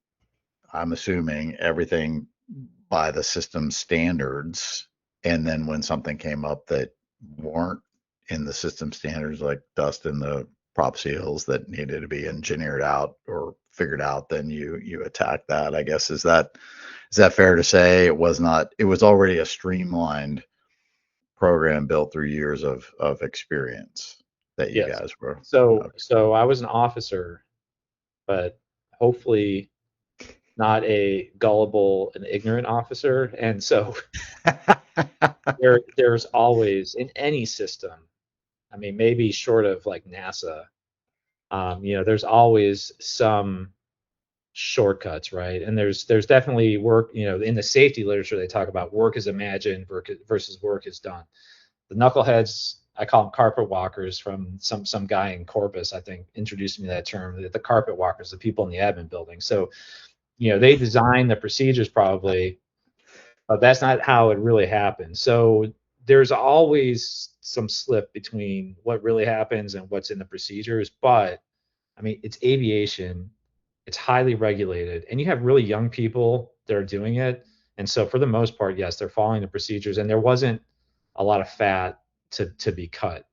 I'm assuming, everything by the system standards. And then when something came up that weren't in the system standards, like dust in the prop seals that needed to be engineered out or figured out, then you attack that. I guess, is that fair to say? It was already a streamlined program built through years of experience that you Yes. guys were. So I was an officer, but hopefully not a gullible and ignorant officer. And so there's always, in any system, I mean, maybe short of like NASA, there's always some shortcuts, right? And there's definitely work, in the safety literature, they talk about work is imagined versus work is done. The knuckleheads, I call them carpet walkers, from some guy in Corpus, I think, introduced me to that term, the carpet walkers, the people in the admin building. So, they design the procedures probably, but that's not how it really happens. So there's always some slip between what really happens and what's in the procedures. But I mean, it's aviation, it's highly regulated, and you have really young people that are doing it. And so for the most part, yes, they're following the procedures, and there wasn't a lot of fat to be cut.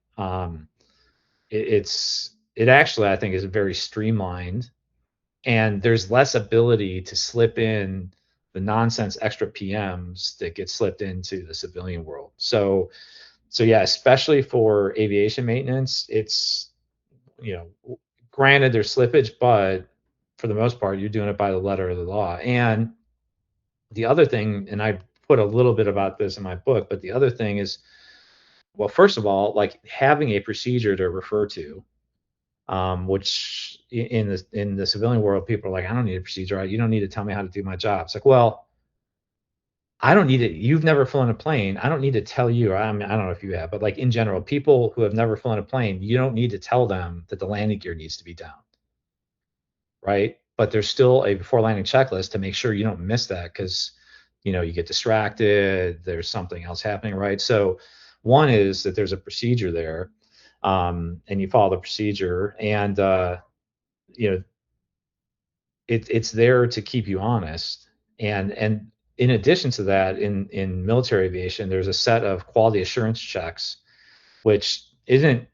It actually, I think, is very streamlined, and there's less ability to slip in the nonsense extra PMs that get slipped into the civilian world. So yeah, especially for aviation maintenance, it's, granted there's slippage, but for the most part, you're doing it by the letter of the law. And the other thing, and I put a little bit about this in my book, but the other thing is, well, first of all, like having a procedure to refer to, which in the civilian world, people are like, I don't need a procedure. You don't need to tell me how to do my job. It's like, well, I don't need it. You've never flown a plane. I don't need to tell you. I mean, I don't know if you have, but like in general, people who have never flown a plane, you don't need to tell them that the landing gear needs to be down, right? But there's still a before landing checklist to make sure you don't miss that because, you get distracted. There's something else happening, right? So one is that there's a procedure there, and you follow the procedure, and you know, it's there to keep you honest. And in addition to that, in military aviation, there's a set of quality assurance checks, which isn't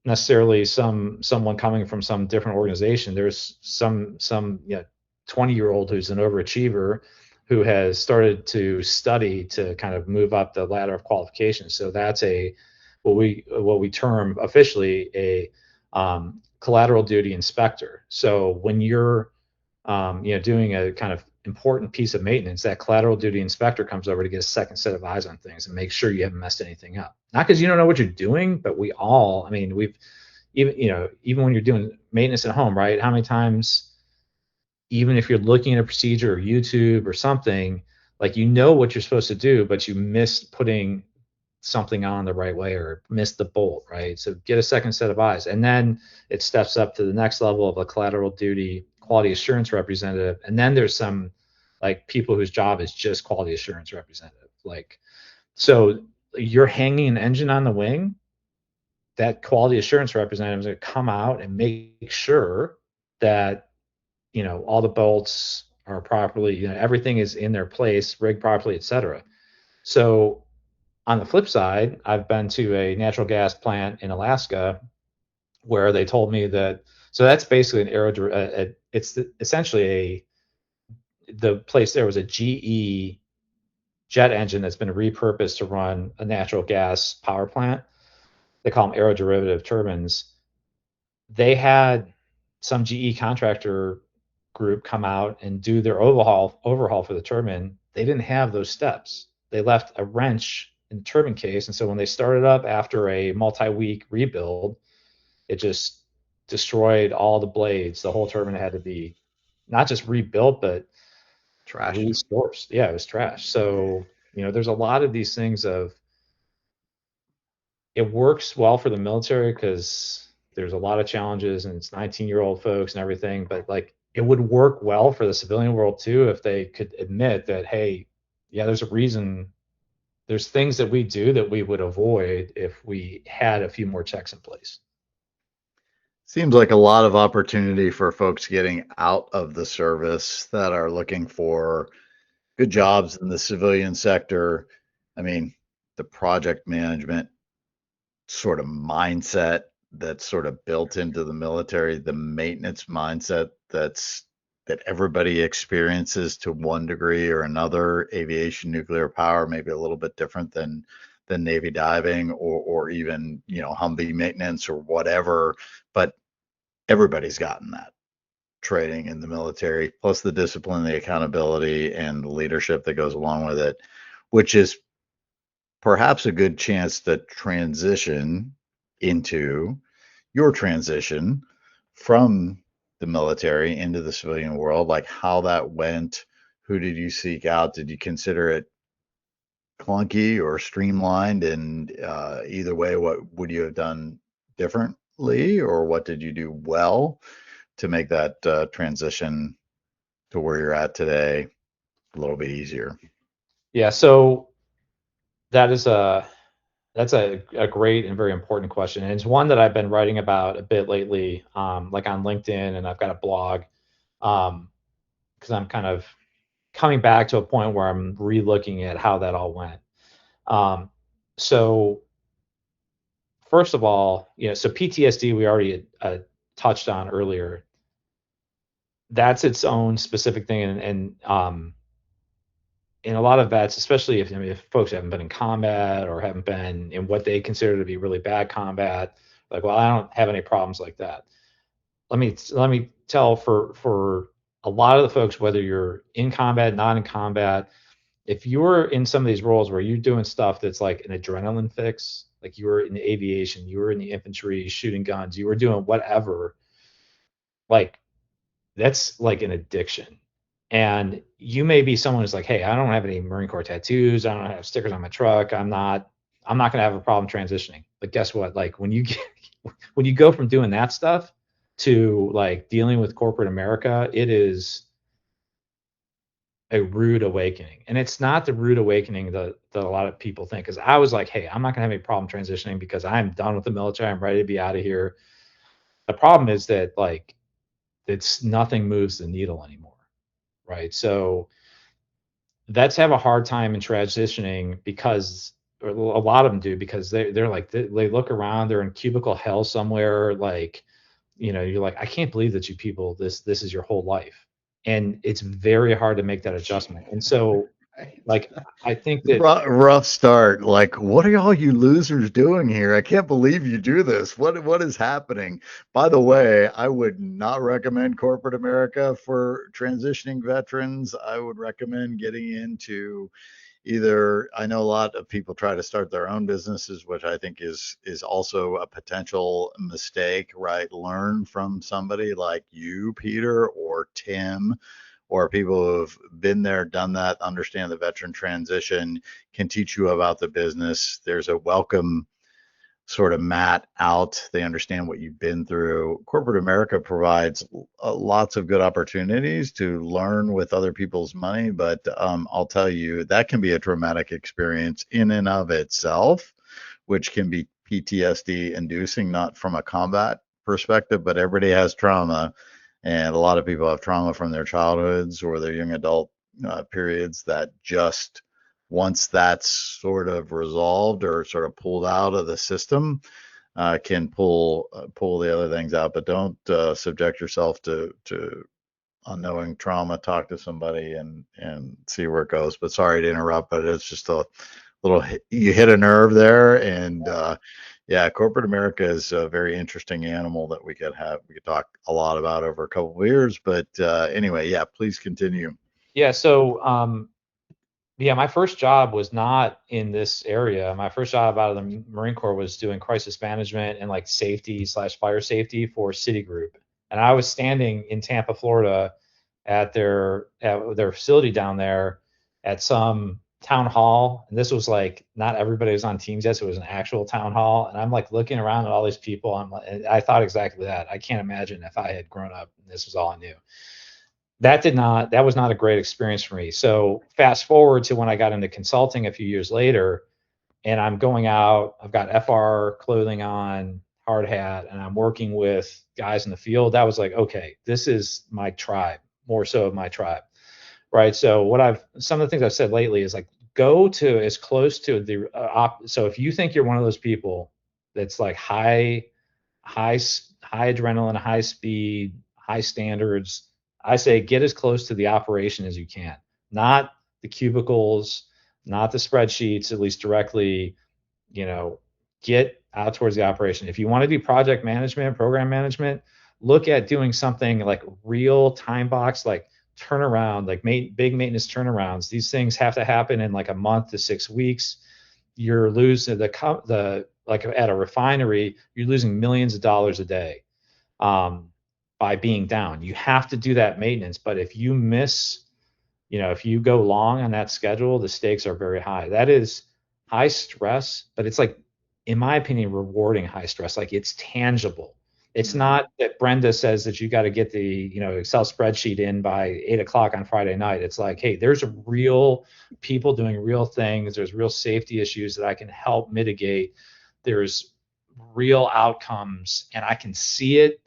necessarily someone coming from some different organization. There's some 20-year-old who's an overachiever who has started to study to kind of move up the ladder of qualifications. So that's what we term officially a collateral duty inspector. So when you're doing a kind of important piece of maintenance, that collateral duty inspector comes over to get a second set of eyes on things and make sure you haven't messed anything up. Not because you don't know what you're doing, but we've even when you're doing maintenance at home, right? How many times, even if you're looking at a procedure or YouTube or something, like what you're supposed to do, but you missed putting something on the right way or missed the bolt, right? So get a second set of eyes. And then it steps up to the next level of a collateral duty quality assurance representative. And then there's some like people whose job is just quality assurance representative. Like, so you're hanging an engine on the wing, that quality assurance representative is going to come out and make sure that, all the bolts are properly, everything is in their place, rigged properly, et cetera. So on the flip side, I've been to a natural gas plant in Alaska where they told me that, so that's basically it's essentially the place there was a GE jet engine that's been repurposed to run a natural gas power plant. They call them aeroderivative turbines. They had some GE contractor group come out and do their overhaul for the turbine. They didn't have those steps. They left a wrench in the turbine case, and so when they started up after a multi-week rebuild, it just destroyed all the blades. The whole turbine had to be not just rebuilt, but Trash. resourced. Yeah, it was trash. So, there's a lot of these things of, it works well for the military because there's a lot of challenges and it's 19-year-old folks and everything, but like it would work well for the civilian world too if they could admit that, hey, yeah, there's a reason, there's things that we do that we would avoid if we had a few more checks in place. Seems like a lot of opportunity for folks getting out of the service that are looking for good jobs in the civilian sector. I mean, the project management sort of mindset that's sort of built into the military, the maintenance mindset that everybody experiences to one degree or another. Aviation, nuclear power, maybe a little bit different than Navy diving or even, Humvee maintenance or whatever, but everybody's gotten that training in the military, plus the discipline, the accountability, and the leadership that goes along with it, which is perhaps a good chance to transition into your transition from the military into the civilian world, like how that went. Who did you seek out? Did you consider it clunky or streamlined? And either way, what would you have done differently, or what did you do well to make that transition to where you're at today a little bit easier? Yeah, so that's a great and very important question, and it's one that I've been writing about a bit lately, like on LinkedIn, and I've got a blog, because I'm kind of coming back to a point where I'm re-looking at how that all went. So first of all, so PTSD we already touched on earlier. That's its own specific thing, and in a lot of vets, especially if folks haven't been in combat or haven't been in what they consider to be really bad combat, like, well, I don't have any problems like that. Let me tell for a lot of the folks, whether you're in combat, not in combat, if you're in some of these roles where you're doing stuff that's like an adrenaline fix, like you were in the aviation, you were in the infantry, shooting guns, you were doing whatever, like that's like an addiction. And you may be someone who's like, hey, I don't have any Marine Corps tattoos, I don't have stickers on my truck, I'm not gonna have a problem transitioning. But guess what? Like when you go from doing that stuff to like dealing with corporate America, it is a rude awakening. And it's not the rude awakening that a lot of people think. Because I was like, hey, I'm not gonna have any problem transitioning because I'm done with the military. I'm ready to be out of here. The problem is that like it's nothing moves the needle anymore, right? So vets have a hard time in transitioning because, or a lot of them do, because they're like they look around, they're in cubicle hell somewhere, like, you're like, I can't believe that you people, this is your whole life, and it's very hard to make that adjustment. And so, like, I think that, Rough start. Like, what are all you losers doing here? I can't believe you do this. What is happening? By the way, I would not recommend corporate America for transitioning veterans. I would recommend getting into either, I know a lot of people try to start their own businesses, which I think is also a potential mistake, right? Learn from somebody like you, Peter, or Tim, or people who have been there, done that, understand the veteran transition, can teach you about the business. There's a welcome sort of mat out. They understand what you've been through. Corporate America provides lots of good opportunities to learn with other people's money, but I'll tell you, that can be a traumatic experience in and of itself, which can be PTSD inducing, not from a combat perspective, but everybody has trauma. And a lot of people have trauma from their childhoods or their young adult periods that just, once that's sort of resolved or sort of pulled out of the system, can pull the other things out. But don't subject yourself to unknowing trauma. Talk to somebody and see where it goes. But sorry to interrupt, but it's just a little, you hit a nerve there. And yeah, corporate America is a very interesting animal that we could talk a lot about over a couple of years. But anyway, yeah, please continue. yeah. So, yeah, my first job was not in this area. My first job out of the Marine Corps was doing crisis management and like safety slash fire safety for Citigroup. And I was standing in Tampa, Florida, at their facility down there at some town hall. And this was like, not everybody was on Teams yet, so it was an actual town hall. And I'm like looking around at all these people. And I thought exactly that. I can't imagine if I had grown up and this was all I knew. That was not a great experience for me. So fast forward to when I got into consulting a few years later, and I'm going out, I've got FR clothing on, hard hat, and I'm working with guys in the field. That was like, okay, this is my tribe, more so of my tribe, right? So some of the things I've said lately is like, go to as close to the so if you think you're one of those people that's like high high adrenaline, high speed, high standards, I say get as close to the operation as you can, not the cubicles, not the spreadsheets, at least directly, you know, get out towards the operation. If you want to do project management, program management, look at doing something like real time box, like turnaround, like big maintenance turnarounds. These things have to happen in like a month to 6 weeks. You're losing the like at a refinery, you're losing millions of dollars a day. By being down. You have to do that maintenance. But if you miss, if you go long on that schedule, the stakes are very high. That is high stress, but it's like, in my opinion, rewarding high stress. Like it's tangible. It's not that Brenda says that you got to get the Excel spreadsheet in by 8 o'clock on Friday night. It's like, hey, there's real people doing real things. There's real safety issues that I can help mitigate. There's real outcomes, and I can see it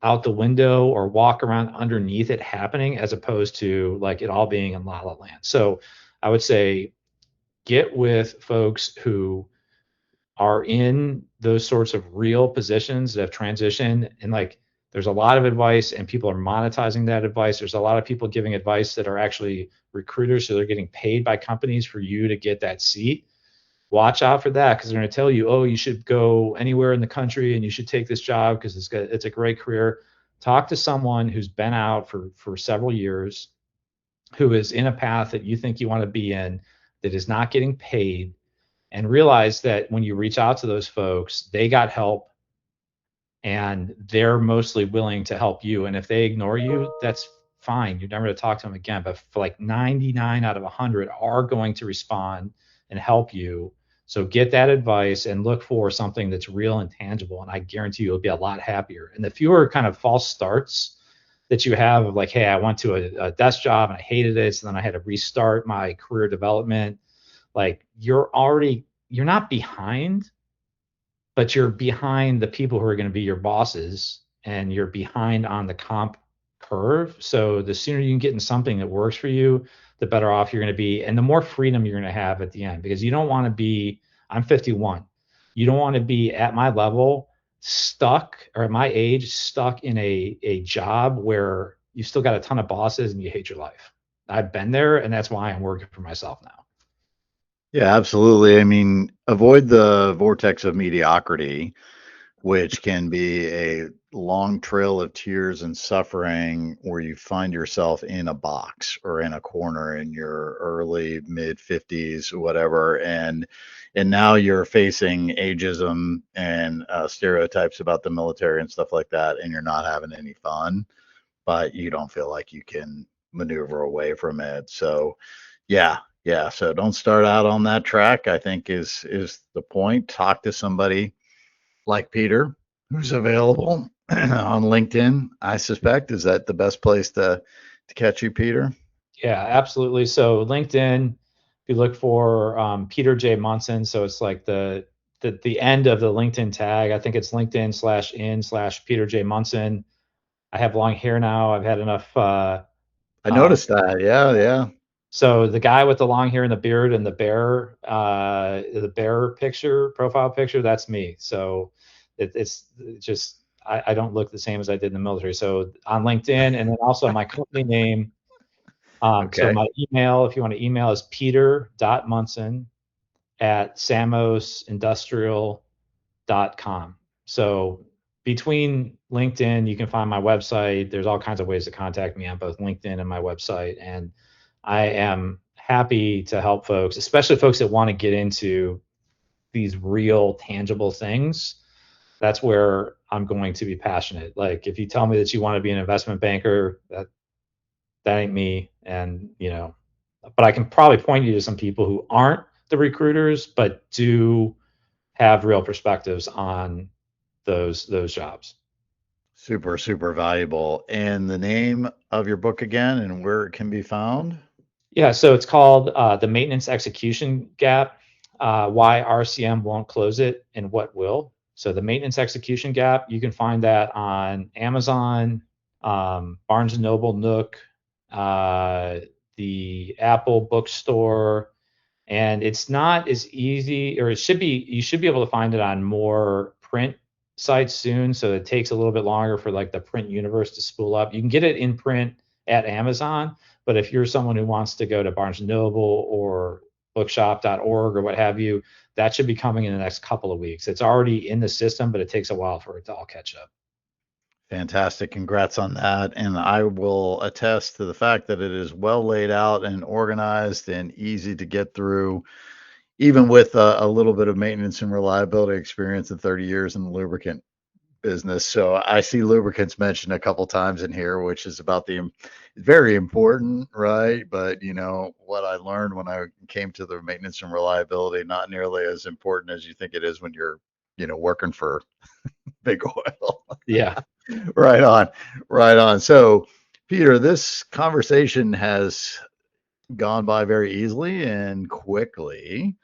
out the window or walk around underneath it happening, as opposed to like it all being in la la land. So I would say get with folks who are in those sorts of real positions that have transitioned, and like There's a lot of advice, and people are monetizing that advice. There's a lot of people giving advice that are actually recruiters, so they're getting paid by companies for you to get that seat. Watch out for that, because they're going to tell you, oh, you should go anywhere in the country and you should take this job because it's a great career. Talk to someone who's been out for several years, who is in a path that you think you want to be in, that is not getting paid, and realize that when you reach out to those folks, they got help and they're mostly willing to help you. And if they ignore you, that's fine. You're never going to talk to them again. But for like 99 out of 100 are going to respond and help you. So get that advice and look for something that's real and tangible. And I guarantee you'll be a lot happier. And the fewer kind of false starts that you have of like, hey, I went to a desk job and I hated it, so then I had to restart my career development. Like you're not behind, but you're behind the people who are going to be your bosses, and you're behind on the comp curve. So the sooner you can get in something that works for you, the better off you're going to be, and the more freedom you're going to have at the end, because you don't want to be, I'm 51. You don't want to be at my level stuck, or at my age stuck in a job where you still got a ton of bosses and you hate your life. I've been there, and that's why I'm working for myself now. Yeah, absolutely. I mean, avoid the vortex of mediocrity, which can be a long trail of tears and suffering where you find yourself in a box or in a corner in your early mid 50s, whatever, and now you're facing ageism and stereotypes about the military and stuff like that, and you're not having any fun, but you don't feel like you can maneuver away from it. So yeah, yeah. So don't start out on that track, I think is the point. Talk to somebody like Peter, who's available on LinkedIn, I suspect. Is that the best place to catch you, Peter? Yeah, absolutely. So LinkedIn, if you look for Peter J. Munson, so it's like the end of the LinkedIn tag. I think it's LinkedIn/in/Peter J. Munson. I have long hair now. I've had enough. I noticed that. Yeah, yeah. So the guy with the long hair and the beard and the bear picture, profile picture, that's me. So it's just I don't look the same as I did in the military. So on LinkedIn, and then also my company name. So Okay. my email, if you want to email, is peter.munson@samosindustrial.com. So between LinkedIn, you can find my website. There's all kinds of ways to contact me on both LinkedIn and my website. And I am happy to help folks, especially folks that want to get into these real tangible things. That's where I'm going to be passionate. Like if you tell me that you want to be an investment banker, that ain't me. And but I can probably point you to some people who aren't the recruiters, but do have real perspectives on those jobs. Super, super valuable. And the name of your book again and where it can be found? Yeah, so it's called The Maintenance Execution Gap, Why RCM Won't Close It and What Will. So the Maintenance Execution Gap, you can find that on Amazon, Barnes & Noble, Nook, the Apple bookstore, and it's not as easy, or it should be, you should be able to find it on more print sites soon. So it takes a little bit longer for like the print universe to spool up. You can get it in print at Amazon, but if you're someone who wants to go to Barnes & Noble or bookshop.org or what have you, that should be coming in the next couple of weeks. It's already in the system, but it takes a while for it to all catch up. Fantastic. Congrats on that. And I will attest to the fact that it is well laid out and organized and easy to get through, even with a little bit of maintenance and reliability experience in 30 years in the lubricant business. So I see lubricants mentioned a couple times in here, which is about the very important, right? But what I learned when I came to the maintenance and reliability, not nearly as important as you think it is when you're, working for big oil. Yeah. Right on. Right on. So, Peter, this conversation has gone by very easily and quickly.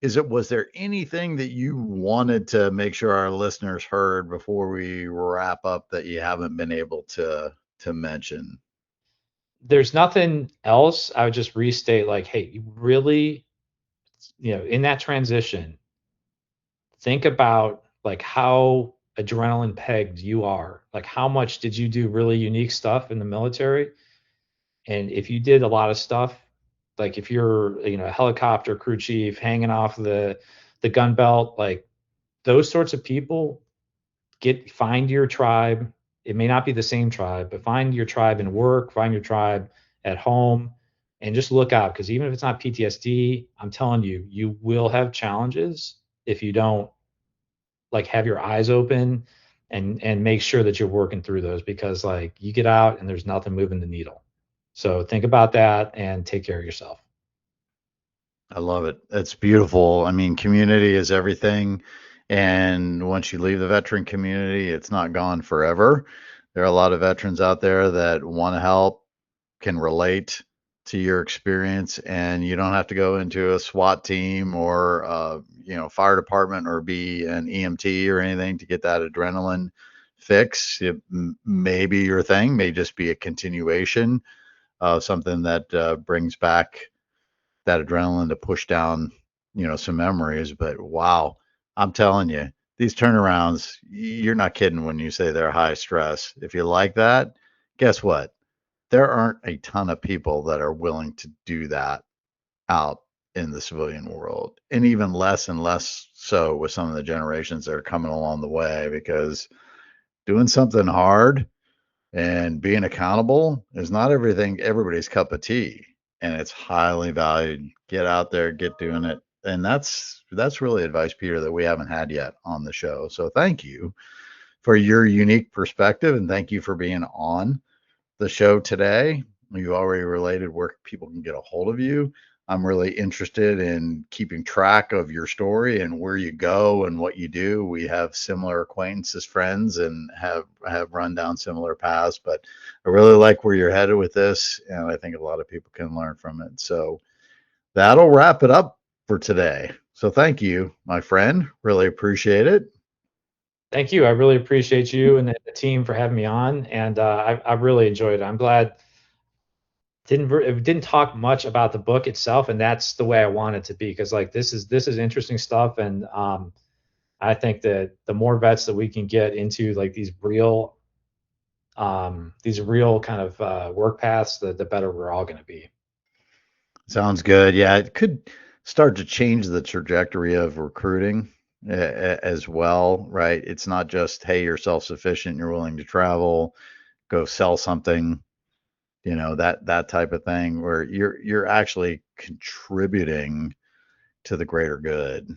Was there anything that you wanted to make sure our listeners heard before we wrap up that you haven't been able to mention? There's nothing else. I would just restate like, hey, you really, in that transition, think about like how adrenaline pegged you are. Like, how much did you do really unique stuff in the military? And if you did a lot of stuff, like if you're, a helicopter crew chief hanging off the gun belt, like those sorts of people, find your tribe. It may not be the same tribe, but find your tribe in work, find your tribe at home, and just look out, because even if it's not PTSD, I'm telling you, you will have challenges if you don't like have your eyes open and make sure that you're working through those, because like you get out and there's nothing moving the needle. So think about that and take care of yourself. I love it. It's beautiful. I mean, community is everything. And once you leave the veteran community, it's not gone forever. There are a lot of veterans out there that want to help, can relate to your experience, and you don't have to go into a SWAT team or, fire department or be an EMT or anything to get that adrenaline fix. Maybe your thing may just be a continuation of something that brings back that adrenaline to push down, some memories. But wow, I'm telling you, these turnarounds, you're not kidding when you say they're high stress. If you like that, guess what? There aren't a ton of people that are willing to do that out in the civilian world, and even less and less so with some of the generations that are coming along the way, because doing something hard and being accountable is not everybody's cup of tea, and it's highly valued. Get out there, get doing it. And that's really advice, Peter, that we haven't had yet on the show. So thank you for your unique perspective, and thank you for being on the show today. You already related where people can get a hold of you. I'm really interested in keeping track of your story and where you go and what you do. We have similar acquaintances, friends, and have run down similar paths, but I really like where you're headed with this, and I think a lot of people can learn from it. So that'll wrap it up for today. So thank you, my friend. Really appreciate it. Thank you. I really appreciate you and the team for having me on, and I really enjoyed it. I'm glad it didn't talk much about the book itself, and that's the way I want it to be, because like this is interesting stuff, and I think that the more vets that we can get into like these real kind of work paths, the better we're all going to be. Sounds good. Yeah, it could start to change the trajectory of recruiting as well, right? It's not just, hey, you're self-sufficient, you're willing to travel, go sell something, that type of thing, where you're actually contributing to the greater good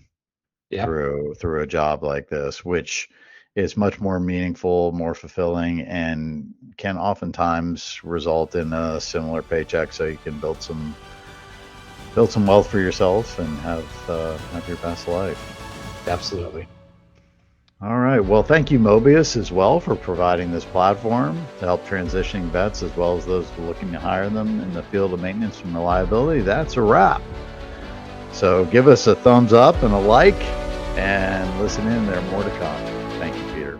Yeah, through a job like this, which is much more meaningful, more fulfilling, and can oftentimes result in a similar paycheck, so you can build some wealth for yourself and have your best life. absolutely. All right. Well, thank you, Mobius, as well, for providing this platform to help transitioning vets as well as those looking to hire them in the field of maintenance and reliability. That's a wrap. So give us a thumbs up and a like, and listen in. There are more to come. Thank you, Peter.